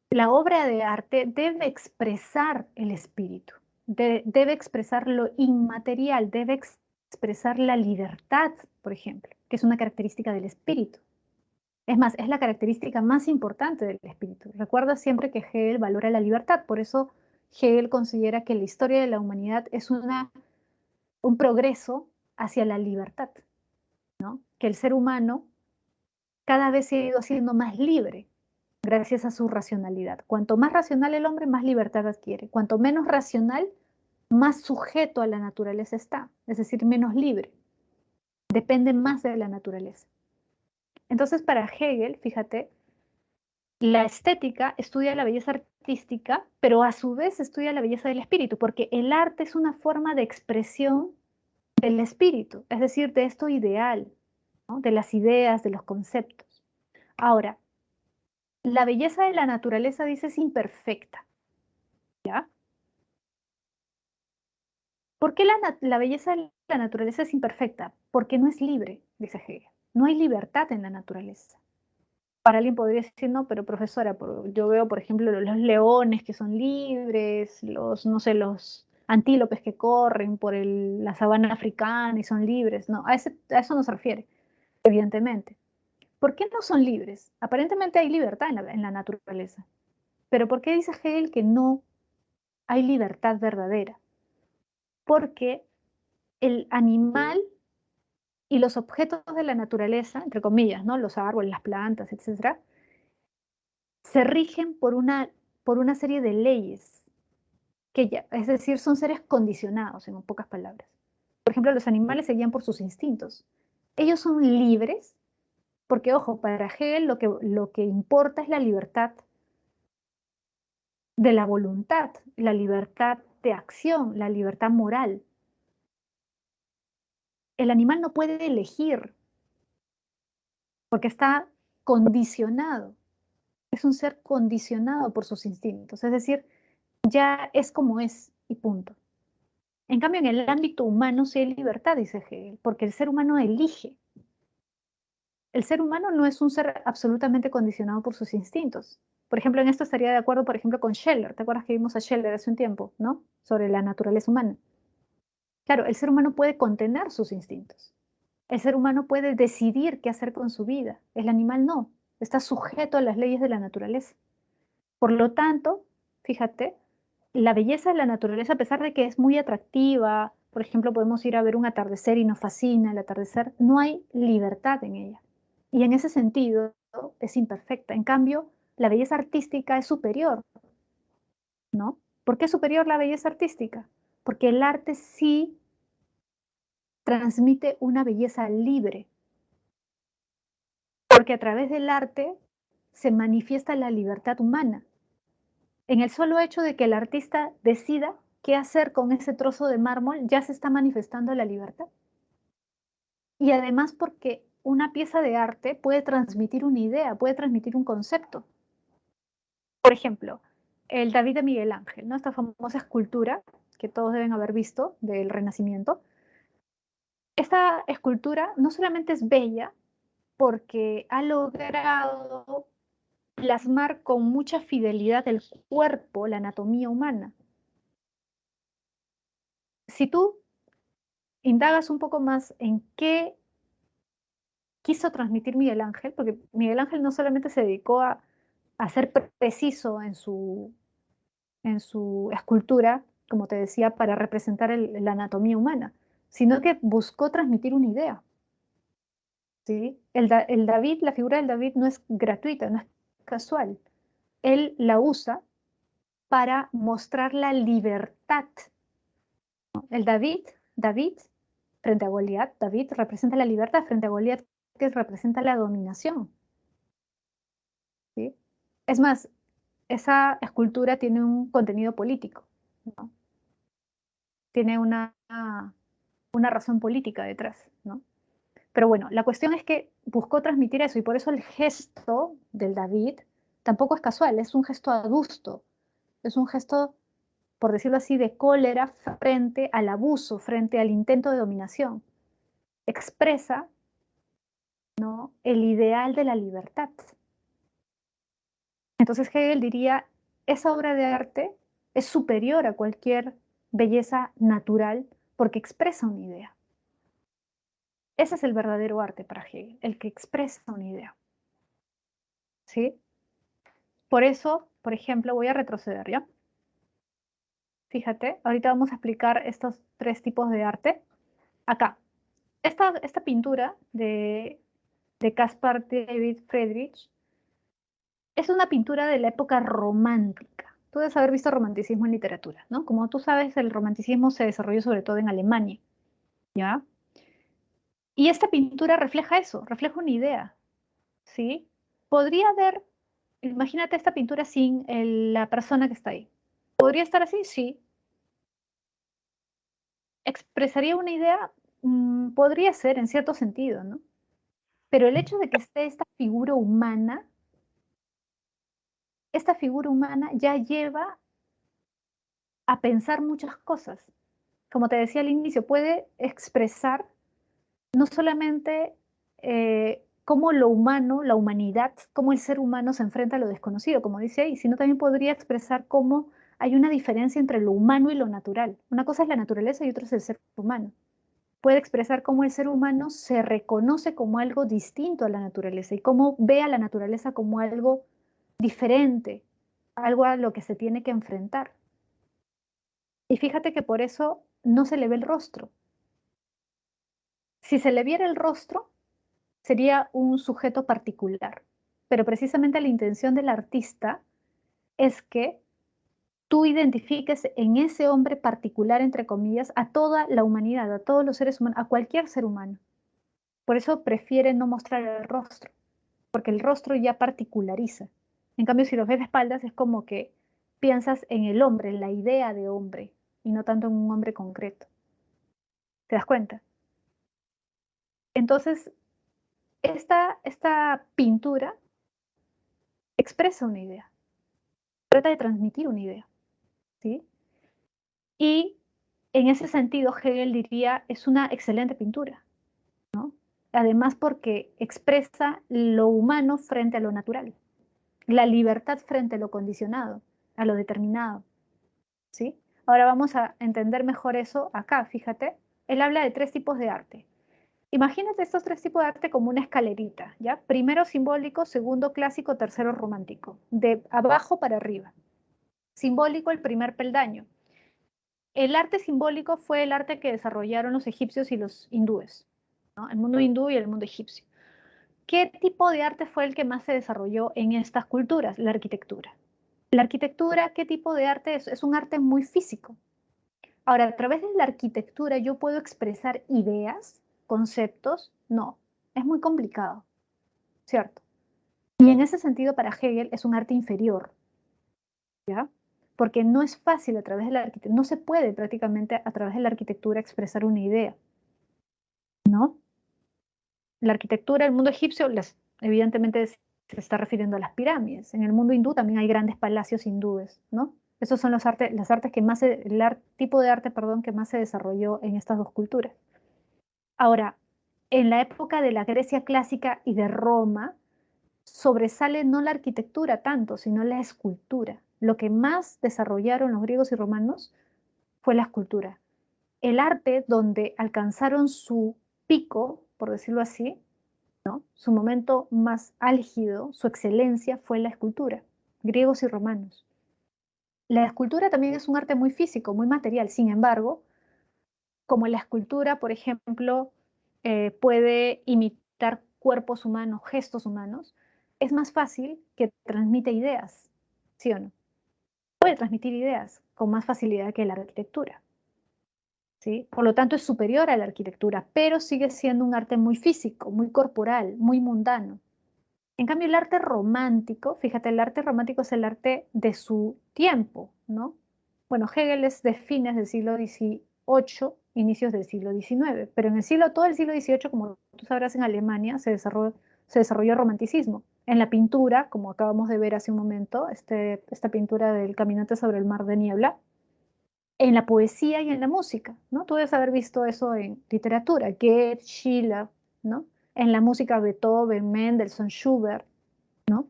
la obra de arte debe expresar el espíritu, debe expresar lo inmaterial, debe expresar la libertad, por ejemplo, que es una característica del espíritu. Es más, es la característica más importante del espíritu. Recuerda siempre que Hegel valora la libertad, por eso Hegel considera que la historia de la humanidad es un progreso hacia la libertad, ¿no? Que el ser humano cada vez se ha ido haciendo más libre gracias a su racionalidad. Cuanto más racional el hombre, más libertad adquiere. Cuanto menos racional, más sujeto a la naturaleza está, es decir, menos libre. Depende más de la naturaleza. Entonces, para Hegel, fíjate, la estética estudia la belleza artística, pero a su vez estudia la belleza del espíritu, porque el arte es una forma de expresión del espíritu, es decir, de esto ideal, ¿no? De las ideas, de los conceptos. Ahora, la belleza de la naturaleza, dice, es imperfecta, ¿ya? ¿Por qué la belleza de la naturaleza es imperfecta? Porque no es libre, dice Hegel. No hay libertad en la naturaleza. Para alguien podría decir, no, pero profesora, yo veo, por ejemplo, los leones que son libres, no sé, los antílopes que corren por la sabana africana y son libres. No, a eso no se refiere, evidentemente. ¿Por qué no son libres? Aparentemente hay libertad en la naturaleza. Pero ¿por qué dice Hegel que no hay libertad verdadera? Porque el animal y los objetos de la naturaleza, entre comillas, ¿no? Los árboles, las plantas, etcétera, se rigen por una serie de leyes, es decir, son seres condicionados, en pocas palabras. Por ejemplo, los animales se guían por sus instintos. Ellos son libres, porque, ojo, para Hegel lo que importa es la libertad de la voluntad, la libertad de acción, la libertad moral. El animal no puede elegir, porque está condicionado. Es un ser condicionado por sus instintos, es decir, ya es como es y punto. En cambio, en el ámbito humano sí hay libertad, dice Hegel, porque el ser humano elige. El ser humano no es un ser absolutamente condicionado por sus instintos. Por ejemplo, en esto estaría de acuerdo, por ejemplo, con Scheller. ¿Te acuerdas que vimos a Scheller hace un tiempo, ¿no? Sobre la naturaleza humana. Claro, el ser humano puede contener sus instintos. El ser humano puede decidir qué hacer con su vida. El animal no. Está sujeto a las leyes de la naturaleza. Por lo tanto, fíjate, la belleza de la naturaleza, a pesar de que es muy atractiva, por ejemplo, podemos ir a ver un atardecer y nos fascina el atardecer, no hay libertad en ella. Y en ese sentido es imperfecta. En cambio, la belleza artística es superior, ¿no? ¿Por qué es superior la belleza artística? Porque el arte sí transmite una belleza libre, porque a través del arte se manifiesta la libertad humana. En el solo hecho de que el artista decida qué hacer con ese trozo de mármol, ya se está manifestando la libertad. Y además porque una pieza de arte puede transmitir una idea, puede transmitir un concepto. Por ejemplo, el David de Miguel Ángel, ¿no? Esta famosa escultura que todos deben haber visto del Renacimiento. Esta escultura no solamente es bella porque ha logrado plasmar con mucha fidelidad el cuerpo, la anatomía humana. Si tú indagas un poco más en qué quiso transmitir Miguel Ángel, porque Miguel Ángel no solamente se dedicó a ser preciso en su escultura, como te decía, para representar la anatomía humana, sino que buscó transmitir una idea. ¿Sí? El David, la figura del David no es gratuita, no es casual. Él la usa para mostrar la libertad. El David, frente a Goliat, David representa la libertad frente a Goliat, que representa la dominación. ¿Sí? Es más, esa escultura tiene un contenido político, ¿no? Tiene una razón política detrás, ¿no? Pero bueno, la cuestión es que buscó transmitir eso y por eso el gesto del David tampoco es casual, es un gesto adusto, es un gesto, por decirlo así, de cólera frente al abuso, frente al intento de dominación. Expresa ¿no? El ideal de la libertad. Entonces Hegel diría, esa obra de arte es superior a cualquier belleza natural porque expresa una idea. Ese es el verdadero arte para Hegel, el que expresa una idea. ¿Sí? Por eso, por ejemplo, voy a retroceder, ¿ya? Fíjate, ahorita vamos a explicar estos tres tipos de arte. Acá, esta pintura de Caspar David Friedrich es una pintura de la época romántica. Tú debes haber visto romanticismo en literatura, ¿no? Como tú sabes, el romanticismo se desarrolló sobre todo en Alemania, ¿ya? Y esta pintura refleja eso, refleja una idea, ¿sí? Podría haber, imagínate esta pintura sin la persona que está ahí. ¿Podría estar así? Sí. ¿Expresaría una idea? Podría ser en cierto sentido, ¿no? Pero el hecho de que esté esta figura humana ya lleva a pensar muchas cosas. Como te decía al inicio, puede expresar no solamente cómo lo humano, la humanidad, cómo el ser humano se enfrenta a lo desconocido, como dice ahí, sino también podría expresar cómo hay una diferencia entre lo humano y lo natural. Una cosa es la naturaleza y otra es el ser humano. Puede expresar cómo el ser humano se reconoce como algo distinto a la naturaleza y cómo ve a la naturaleza como algo diferente, algo a lo que se tiene que enfrentar. Y fíjate que por eso no se le ve el rostro. Si se le viera el rostro, sería un sujeto particular. Pero precisamente la intención del artista es que tú identifiques en ese hombre particular, entre comillas, a toda la humanidad, a todos los seres humanos, a cualquier ser humano. Por eso prefiere no mostrar el rostro, porque el rostro ya particulariza. En cambio, si los ves de espaldas, es como que piensas en el hombre, en la idea de hombre, y no tanto en un hombre concreto. ¿Te das cuenta? Entonces, esta pintura expresa una idea, trata de transmitir una idea, ¿sí? Y en ese sentido, Hegel diría, es una excelente pintura, ¿no? Además porque expresa lo humano frente a lo natural, la libertad frente a lo condicionado, a lo determinado, ¿sí? Ahora vamos a entender mejor eso acá, fíjate. Él habla de tres tipos de arte. Imagínate estos tres tipos de arte como una escalerita, ¿ya? Primero simbólico, segundo clásico, tercero romántico, de abajo para arriba. Simbólico, el primer peldaño. El arte simbólico fue el arte que desarrollaron los egipcios y los hindúes, ¿no? El mundo hindú y el mundo egipcio. ¿Qué tipo de arte fue el que más se desarrolló en estas culturas? La arquitectura. La arquitectura, ¿qué tipo de arte es? Es un arte muy físico. Ahora, a través de la arquitectura yo puedo expresar ideas, conceptos. No, es muy complicado, ¿cierto? Y en ese sentido, para Hegel es un arte inferior, ¿ya? Porque no es fácil a través de la arquitectura, no se puede prácticamente a través de la arquitectura expresar una idea, ¿no? La arquitectura del mundo egipcio, evidentemente se está refiriendo a las pirámides. En el mundo hindú también hay grandes palacios hindúes, ¿no? Esos son las artes que más, tipo de arte, perdón, que más se desarrolló en estas dos culturas. Ahora, en la época de la Grecia clásica y de Roma, sobresale no la arquitectura tanto, sino la escultura. Lo que más desarrollaron los griegos y romanos fue la escultura. El arte donde alcanzaron su pico, por decirlo así, ¿no? Su momento más álgido, su excelencia fue la escultura, griegos y romanos. La escultura también es un arte muy físico, muy material. Sin embargo, como la escultura, por ejemplo, puede imitar cuerpos humanos, gestos humanos, es más fácil que transmita ideas, ¿sí o no? Puede transmitir ideas con más facilidad que la arquitectura, ¿sí? Por lo tanto, es superior a la arquitectura, pero sigue siendo un arte muy físico, muy corporal, muy mundano. En cambio, el arte romántico, fíjate, el arte romántico es el arte de su tiempo, ¿no? Bueno, Hegel es de fines del siglo XVIII, inicios del siglo XIX, pero en todo el siglo XVIII, como tú sabrás, en Alemania se desarrolló el romanticismo. En la pintura, como acabamos de ver hace un momento, esta pintura del Caminante sobre el mar de niebla, en la poesía y en la música, ¿no? Tú debes haber visto eso en literatura, Goethe, Schiller, ¿no? en la música Beethoven, Mendelssohn, Schubert, ¿no?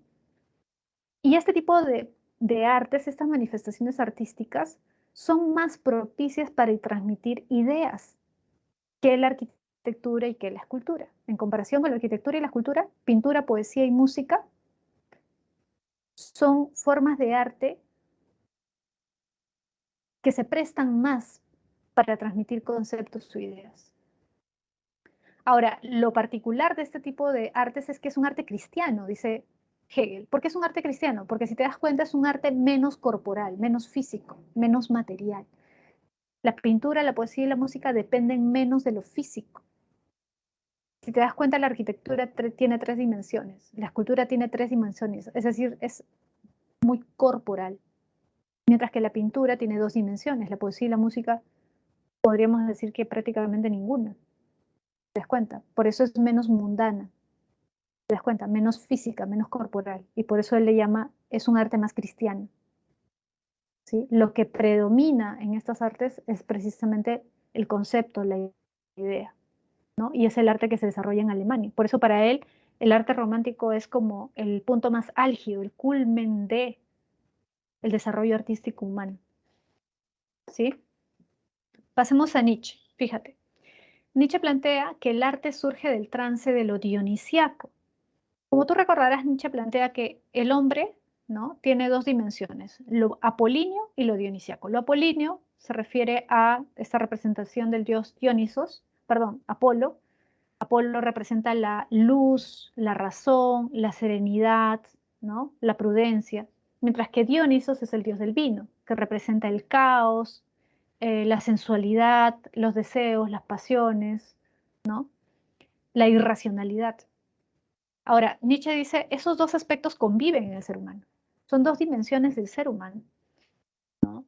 Y este tipo de artes, estas manifestaciones artísticas, son más propicias para transmitir ideas que la arquitectura y que la escultura. En comparación con la arquitectura y la escultura, pintura, poesía y música son formas de arte que se prestan más para transmitir conceptos o ideas. Ahora, lo particular de este tipo de artes es que es un arte cristiano, dice Hegel. ¿Por qué es un arte cristiano? Porque si te das cuenta es un arte menos corporal, menos físico, menos material. La pintura, la poesía y la música dependen menos de lo físico. Si te das cuenta, la arquitectura tiene 3 dimensiones, la escultura tiene 3 dimensiones, es decir, es muy corporal. Mientras que la pintura tiene 2 dimensiones, la poesía y la música podríamos decir que prácticamente ninguna. ¿Te das cuenta? Por eso es menos mundana. ¿Te das cuenta? Menos física, menos corporal. Y por eso él le llama, es un arte más cristiano. ¿Sí? Lo que predomina en estas artes es precisamente el concepto, la idea, ¿no? Y es el arte que se desarrolla en Alemania. Por eso para él el arte romántico es como el punto más álgido, el culmen de el desarrollo artístico humano. ¿Sí? Pasemos a Nietzsche. Fíjate. Nietzsche plantea que el arte surge del trance de lo dionisiaco. Como tú recordarás, Nietzsche plantea que el hombre, ¿no?, tiene 2 dimensiones, lo apolíneo y lo dionisiaco. Lo apolíneo se refiere a esta representación del dios Dionisos, perdón, Apolo. Apolo representa la luz, la razón, la serenidad, ¿no?, la prudencia, mientras que Dionisos es el dios del vino, que representa el caos, la sensualidad, los deseos, las pasiones, ¿no?, la irracionalidad. Ahora, Nietzsche dice, esos 2 aspectos conviven en el ser humano. Son 2 dimensiones del ser humano, ¿no?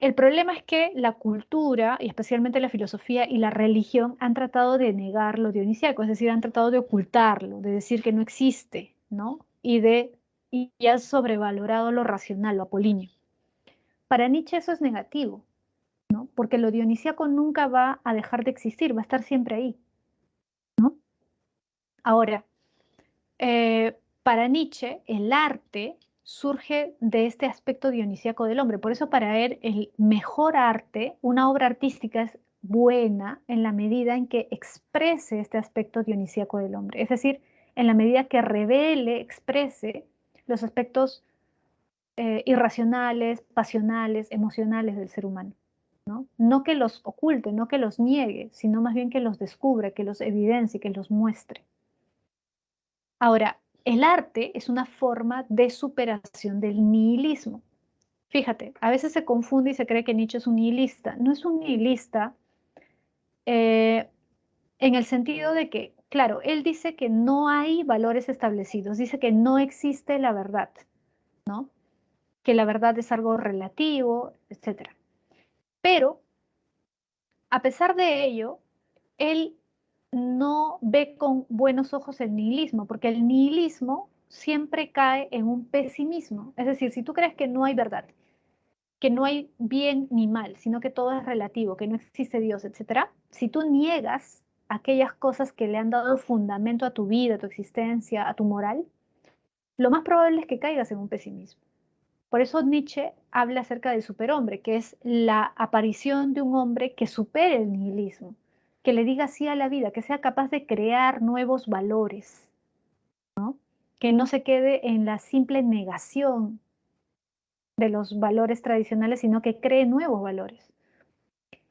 El problema es que la cultura, y especialmente la filosofía y la religión, han tratado de negar lo dionisíaco, es decir, han tratado de ocultarlo, de decir que no existe, ¿no? Y han sobrevalorado lo racional, lo apolíneo. Para Nietzsche eso es negativo, ¿no? Porque lo dionisíaco nunca va a dejar de existir, va a estar siempre ahí, ¿no? Ahora, para Nietzsche, el arte surge de este aspecto dionisíaco del hombre. Por eso para él el mejor arte, una obra artística es buena en la medida en que exprese este aspecto dionisíaco del hombre. Es decir, en la medida que revele, exprese los aspectos irracionales, pasionales, emocionales del ser humano. ¿No? No que los oculte, no que los niegue, sino más bien que los descubra, que los evidencie, que los muestre. Ahora, el arte es una forma de superación del nihilismo. Fíjate, a veces se confunde y se cree que Nietzsche es un nihilista. No es un nihilista eh, en el sentido de que, claro, él dice que no hay valores establecidos, dice que no existe la verdad, ¿no? Que la verdad es algo relativo, etc. Pero, a pesar de ello, él no ve con buenos ojos el nihilismo, porque el nihilismo siempre cae en un pesimismo. Es decir, si tú crees que no hay verdad, que no hay bien ni mal, sino que todo es relativo, que no existe Dios, etcétera, si tú niegas aquellas cosas que le han dado fundamento a tu vida, a tu existencia, a tu moral, lo más probable es que caigas en un pesimismo. Por eso Nietzsche habla acerca del superhombre, que es la aparición de un hombre que supere el nihilismo, que le diga sí a la vida, que sea capaz de crear nuevos valores, que no se quede en la simple negación de los valores tradicionales, sino que cree nuevos valores.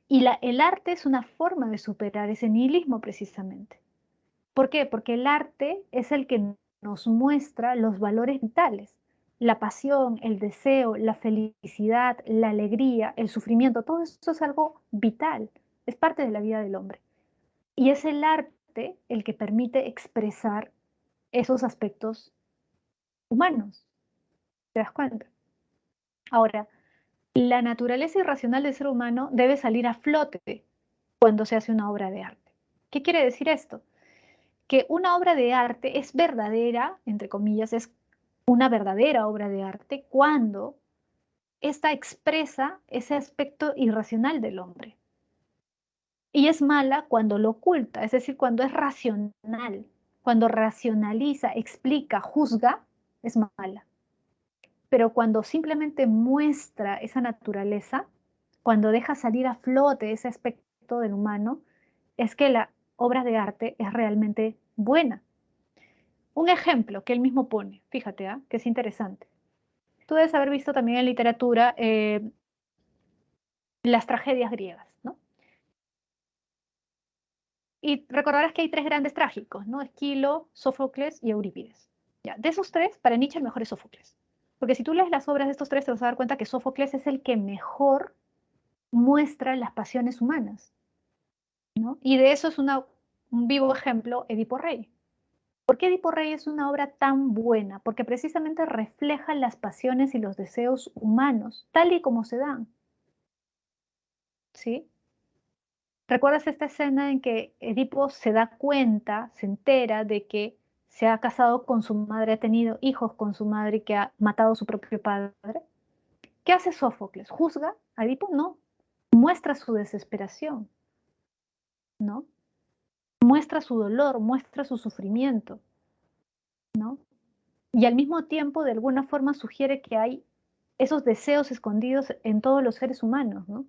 Y el arte es una forma de superar ese nihilismo precisamente. ¿Por qué? Porque el arte es el que nos muestra los valores vitales, la pasión, el deseo, la felicidad, la alegría, el sufrimiento, todo eso es algo vital, es parte de la vida del hombre. Y es el arte el que permite expresar esos aspectos humanos, ¿te das cuenta? Ahora, la naturaleza irracional del ser humano debe salir a flote cuando se hace una obra de arte. ¿Qué quiere decir esto? Que una obra de arte es verdadera, entre comillas, es una verdadera obra de arte cuando ésta expresa ese aspecto irracional del hombre. Y es mala cuando lo oculta, es decir, cuando es racional, cuando racionaliza, explica, juzga, es mala. Pero cuando simplemente muestra esa naturaleza, cuando deja salir a flote ese aspecto del humano, es que la obra de arte es realmente buena. Un ejemplo que él mismo pone, fíjate, que es interesante. Tú debes haber visto también en literatura las tragedias griegas, ¿no? Y recordarás que hay tres grandes trágicos, ¿no? Esquilo, Sófocles y Eurípides. Ya, de esos tres, para Nietzsche el mejor es Sófocles. Porque si tú lees las obras de estos tres, te vas a dar cuenta que Sófocles es el que mejor muestra las pasiones humanas, ¿no? Y de eso es un vivo ejemplo Edipo Rey. ¿Por qué Edipo Rey es una obra tan buena? Porque precisamente refleja las pasiones y los deseos humanos, tal y como se dan, ¿sí? ¿Recuerdas esta escena en que Edipo se da cuenta, se entera de que se ha casado con su madre, ha tenido hijos con su madre y que ha matado a su propio padre? ¿Qué hace Sófocles? ¿Juzga a Edipo? No. Muestra su desesperación, ¿no? Muestra su dolor, muestra su sufrimiento, ¿no? Y al mismo tiempo, de alguna forma, sugiere que hay esos deseos escondidos en todos los seres humanos, ¿no?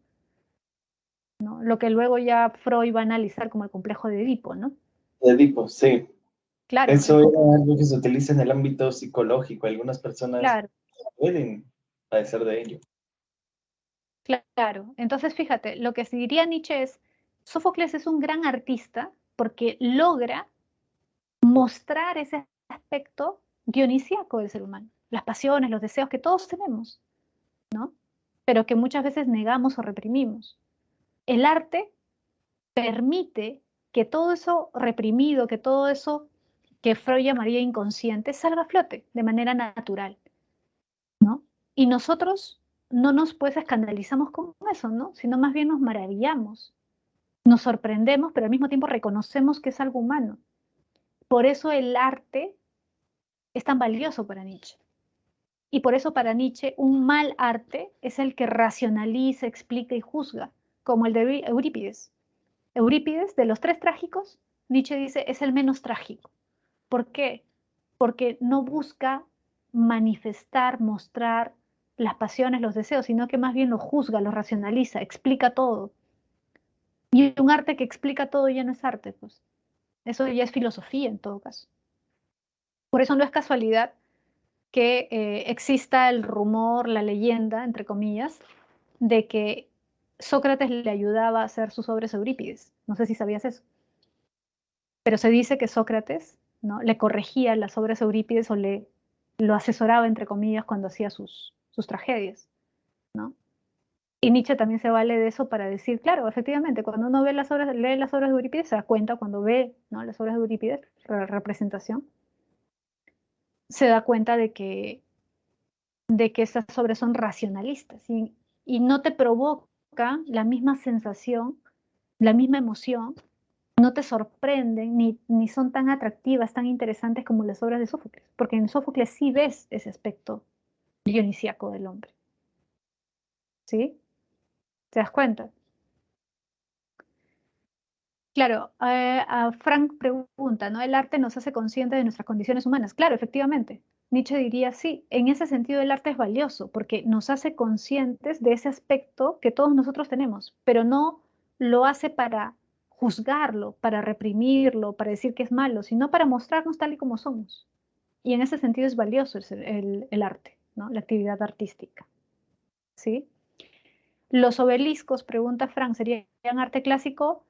¿No? Lo que luego ya Freud va a analizar como el complejo de Edipo, ¿no? Edipo, sí. Claro, Eso era algo que se utiliza en el ámbito psicológico. Algunas personas claro, pueden padecer de ello. claro. Entonces, fíjate, lo que se diría Nietzsche es, Sófocles es un gran artista porque logra mostrar ese aspecto dionisíaco del ser humano, las pasiones, los deseos que todos tenemos, ¿no? Pero que muchas veces negamos o reprimimos. El arte permite que todo eso reprimido, que todo eso que Freud llamaría inconsciente, salga a flote de manera natural, ¿no? Y nosotros no nos pues escandalizamos con eso, ¿no? Sino más bien nos maravillamos, nos sorprendemos, pero al mismo tiempo reconocemos que es algo humano. Por eso el arte es tan valioso para Nietzsche. Y por eso para Nietzsche un mal arte es el que racionaliza, explica y juzga, como el de Eurípides. Eurípides, de los tres trágicos, Nietzsche dice es el menos trágico. ¿Por qué? Porque no busca manifestar, mostrar las pasiones, los deseos, sino que más bien lo juzga, lo racionaliza, explica todo. Y un arte que explica todo ya no es arte, pues. Eso ya es filosofía en todo caso. Por eso no es casualidad que exista el rumor, la leyenda, entre comillas, de que Sócrates le ayudaba a hacer sus obras a Eurípides. No sé si sabías eso. Pero se dice que Sócrates, ¿no?, le corregía las obras a Eurípides o lo asesoraba, entre comillas, cuando hacía sus tragedias, ¿no? Y Nietzsche también se vale de eso para decir, claro, efectivamente, cuando uno ve las obras, lee las obras de Eurípides, se da cuenta cuando ve, ¿no?, las obras de Eurípides, la representación, se da cuenta de que estas obras son racionalistas y no te provoca la misma sensación, la misma emoción, no te sorprenden ni son tan atractivas, tan interesantes como las obras de Sófocles, porque en Sófocles sí ves ese aspecto dionisíaco del hombre, ¿sí? ¿Te das cuenta? Claro, a Frank pregunta, ¿no? ¿El arte nos hace conscientes de nuestras condiciones humanas? Claro, efectivamente. Nietzsche diría sí, en ese sentido el arte es valioso porque nos hace conscientes de ese aspecto que todos nosotros tenemos, pero no lo hace para juzgarlo, para reprimirlo, para decir que es malo, sino para mostrarnos tal y como somos. Y en ese sentido es valioso el arte, ¿no? La actividad artística, ¿sí? Los obeliscos, pregunta Frank, ¿serían arte clásico?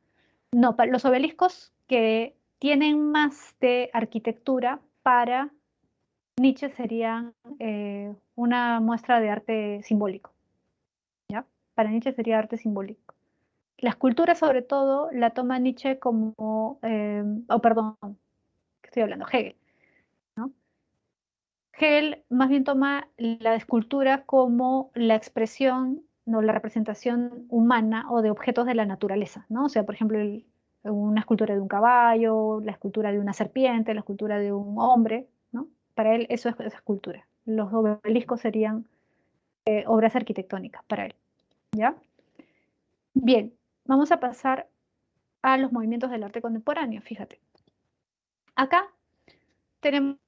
No, los obeliscos que tienen más de arquitectura para Nietzsche serían una muestra de arte simbólico, ¿ya? Para Nietzsche sería arte simbólico. La escultura, sobre todo, la toma Nietzsche como, oh, perdón, ¿qué estoy hablando? Hegel, ¿no? Hegel más bien toma la escultura como la expresión, no, la representación humana o de objetos de la naturaleza, ¿no? O sea, por ejemplo, una escultura de un caballo, la escultura de una serpiente, la escultura de un hombre, ¿no? Para él eso es escultura. Los obeliscos serían obras arquitectónicas para él, ¿ya? Bien, vamos a pasar a los movimientos del arte contemporáneo, fíjate. Acá tenemos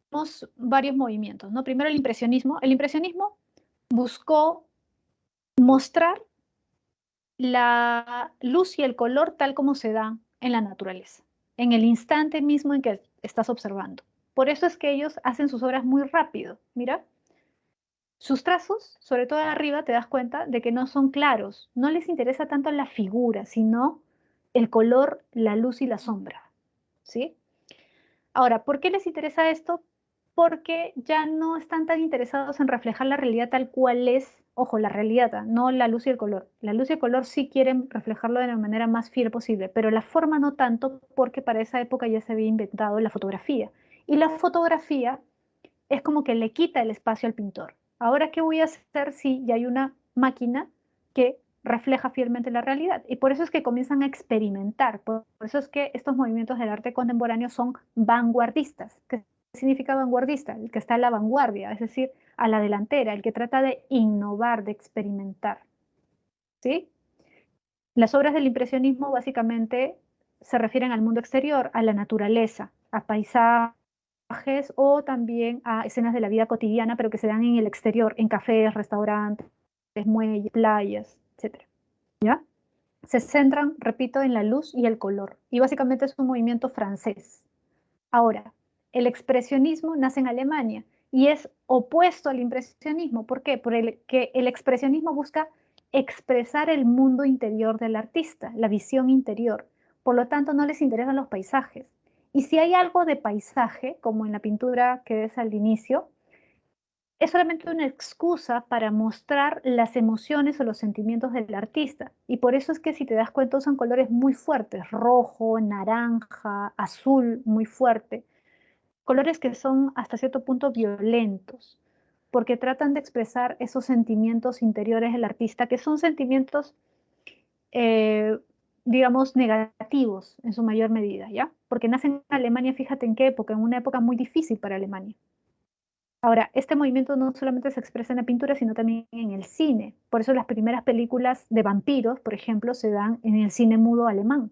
varios movimientos, ¿no? Primero el impresionismo. El impresionismo buscó mostrar la luz y el color tal como se dan en la naturaleza, en el instante mismo en que estás observando. Por eso es que ellos hacen sus obras muy rápido. Mira, sus trazos, sobre todo arriba, te das cuenta de que no son claros. No les interesa tanto la figura, sino el color, la luz y la sombra, ¿sí? Ahora, ¿por qué les interesa esto? Porque ya no están tan interesados en reflejar la realidad tal cual es, ojo, la realidad, no la luz y el color. La luz y el color sí quieren reflejarlo de la manera más fiel posible, pero la forma no tanto porque para esa época ya se había inventado la fotografía. Y la fotografía es como que le quita el espacio al pintor. Ahora, ¿qué voy a hacer si ya hay una máquina que refleja fielmente la realidad? Y por eso es que comienzan a experimentar. Por eso es que estos movimientos del arte contemporáneo son vanguardistas. ¿Qué significa vanguardista? El que está a la vanguardia, es decir, a la delantera, el que trata de innovar, de experimentar. ¿Sí? Las obras del impresionismo básicamente se refieren al mundo exterior, a la naturaleza, a paisajes o también a escenas de la vida cotidiana, pero que se dan en el exterior, en cafés, restaurantes, muelles, playas, etcétera. ¿Ya? Se centran, repito, en la luz y el color. Y básicamente es un movimiento francés. Ahora, el expresionismo nace en Alemania y es opuesto al impresionismo. ¿Por qué? Porque el expresionismo busca expresar el mundo interior del artista, la visión interior. Por lo tanto, no les interesan los paisajes. Y si hay algo de paisaje, como en la pintura que ves al inicio, es solamente una excusa para mostrar las emociones o los sentimientos del artista. Y por eso es que si te das cuenta usan colores muy fuertes, rojo, naranja, azul, muy fuerte. Colores que son hasta cierto punto violentos, porque tratan de expresar esos sentimientos interiores del artista, que son sentimientos, eh, digamos, negativos en su mayor medida, ¿ya? Porque nacen en Alemania, fíjate en qué época, en una época muy difícil para Alemania. Ahora, este movimiento no solamente se expresa en la pintura, sino también en el cine. Por eso las primeras películas de vampiros, por ejemplo, se dan en el cine mudo alemán.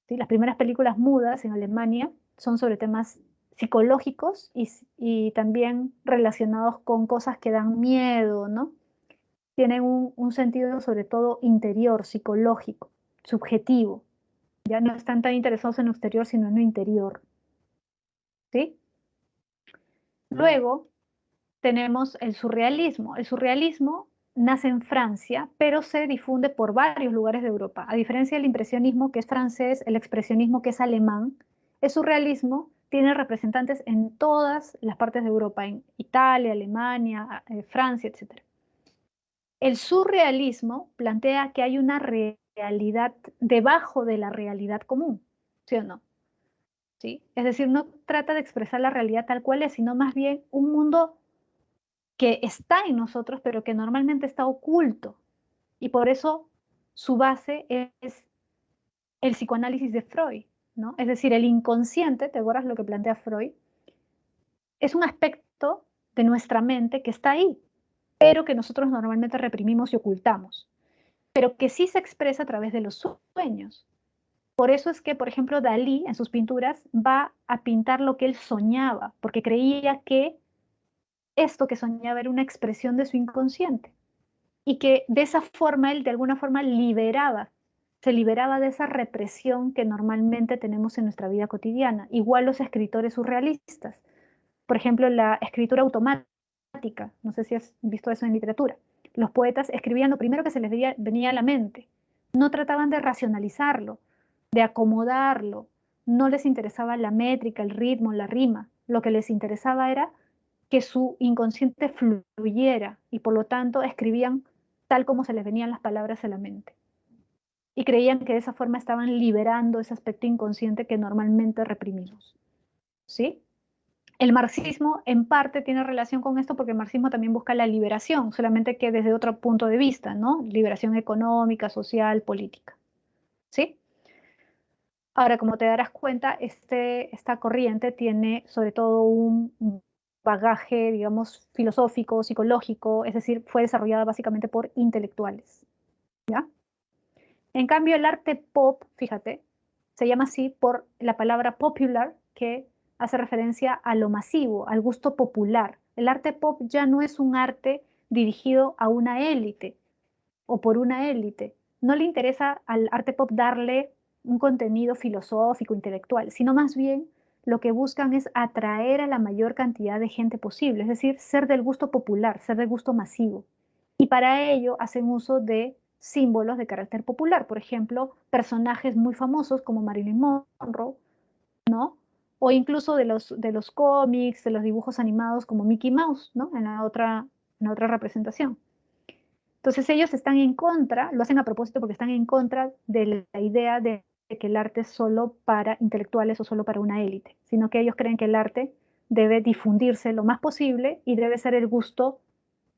¿Sí? Las primeras películas mudas en Alemania son sobre temas psicológicos y también relacionados con cosas que dan miedo, ¿no? Tienen un sentido sobre todo interior, psicológico, subjetivo. Ya no están tan interesados en lo exterior, sino en lo interior. ¿Sí? Luego tenemos el surrealismo. El surrealismo nace en Francia, pero se difunde por varios lugares de Europa. A diferencia del impresionismo, que es francés, el expresionismo, que es alemán, el surrealismo tiene representantes en todas las partes de Europa, en Italia, Alemania, Francia, etc. El surrealismo plantea que hay una realidad debajo de la realidad común, ¿sí o no? ¿Sí? Es decir, no trata de expresar la realidad tal cual es, sino más bien un mundo que está en nosotros, pero que normalmente está oculto. Y por eso su base es el psicoanálisis de Freud, ¿no? Es decir, el inconsciente, ¿te acuerdas lo que plantea Freud? Es un aspecto de nuestra mente que está ahí, pero que nosotros normalmente reprimimos y ocultamos, pero que sí se expresa a través de los sueños. Por eso es que, por ejemplo, Dalí en sus pinturas va a pintar lo que él soñaba, porque creía que esto que soñaba era una expresión de su inconsciente. Y que de esa forma él de alguna forma se liberaba de esa represión que normalmente tenemos en nuestra vida cotidiana. Igual los escritores surrealistas. Por ejemplo, la escritura automática, no sé si has visto eso en literatura. Los poetas escribían lo primero que se les venía a la mente. No trataban de racionalizarlo, de acomodarlo. No les interesaba la métrica, el ritmo, la rima. Lo que les interesaba era que su inconsciente fluyera y por lo tanto escribían tal como se les venían las palabras a la mente. Y creían que de esa forma estaban liberando ese aspecto inconsciente que normalmente reprimimos. ¿Sí? El marxismo en parte tiene relación con esto porque el marxismo también busca la liberación, solamente que desde otro punto de vista, ¿no? Liberación económica, social, política. ¿Sí? Ahora, como te darás cuenta, esta corriente tiene sobre todo un bagaje, digamos, filosófico, psicológico, es decir, fue desarrollada básicamente por intelectuales, ¿ya? En cambio, el arte pop, fíjate, Se llama así por la palabra popular, que hace referencia a lo masivo, al gusto popular. El arte pop ya no es un arte dirigido a una élite o por una élite. No le interesa al arte pop darle un contenido filosófico, intelectual, sino más bien lo que buscan es atraer a la mayor cantidad de gente posible, es decir, ser del gusto popular, ser del gusto masivo. Y para ello hacen uso de símbolos de carácter popular, por ejemplo, personajes muy famosos como Marilyn Monroe, ¿no? O incluso de los cómics, de los dibujos animados como Mickey Mouse, ¿no? En la otra representación. Entonces ellos están en contra, lo hacen a propósito porque están en contra de la idea de que el arte es solo para intelectuales o solo para una élite, sino que ellos creen que el arte debe difundirse lo más posible y debe ser el gusto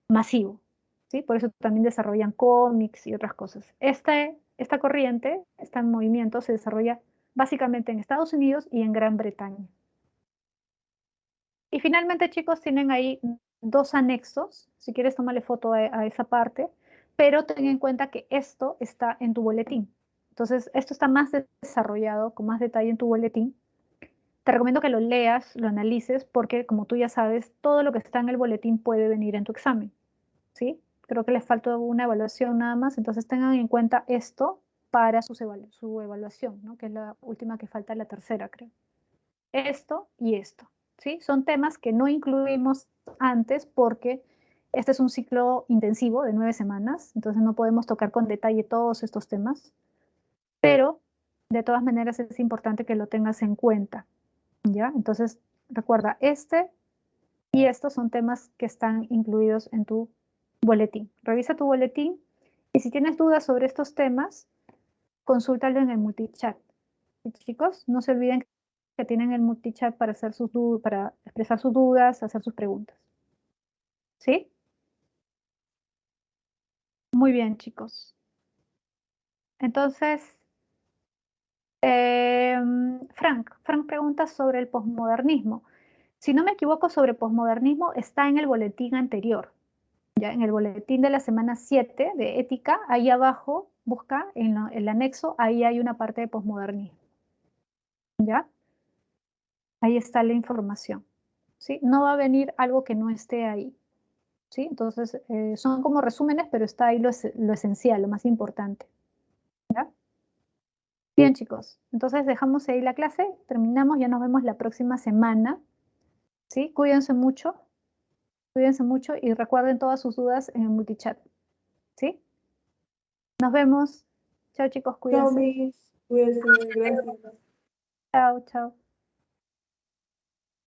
masivo, ¿sí? Por eso también desarrollan cómics y otras cosas. Esta corriente, este movimiento se desarrolla básicamente en Estados Unidos y en Gran Bretaña. Y finalmente, chicos, tienen ahí dos anexos. Si quieres, tomarle foto a esa parte, pero ten en cuenta que esto está en tu boletín. Entonces, esto está más desarrollado, con más detalle en tu boletín. Te recomiendo que lo leas, lo analices, porque como tú ya sabes, todo lo que está en el boletín puede venir en tu examen, ¿sí? Creo que les falta una evaluación nada más, entonces tengan en cuenta esto para su evaluación, ¿no? Que es la última que falta, la tercera, creo. Esto y esto, ¿sí? Son temas que no incluimos antes porque este es un ciclo intensivo de 9 semanas, entonces no podemos tocar con detalle todos estos temas, pero de todas maneras es importante que lo tengas en cuenta, ¿ya? Entonces, recuerda, este y estos son temas que están incluidos en tu boletín. Revisa tu boletín y si tienes dudas sobre estos temas, consúltalo en el multichat. Y chicos, no se olviden que tienen el multichat para hacer para expresar sus dudas, hacer sus preguntas. ¿Sí? Muy bien, chicos. Entonces, Frank pregunta sobre el posmodernismo. Si no me equivoco, sobre posmodernismo está en el boletín anterior, ya en el boletín de la semana 7 de ética, ahí abajo, busca en el anexo, ahí hay una parte de posmodernismo, ¿ya? Ahí está la información, ¿sí? No va a venir algo que no esté ahí, ¿sí? Entonces, son como resúmenes, pero está ahí lo esencial, lo más importante, ¿ya? Bien, chicos, entonces dejamos ahí la clase, terminamos, ya nos vemos la próxima semana, ¿sí? Cuídense mucho y recuerden todas sus dudas en el multichat, ¿sí? Nos vemos. Chao, chicos, Chao, cuídense. Miss. Cuídense, gracias. Chao, chao.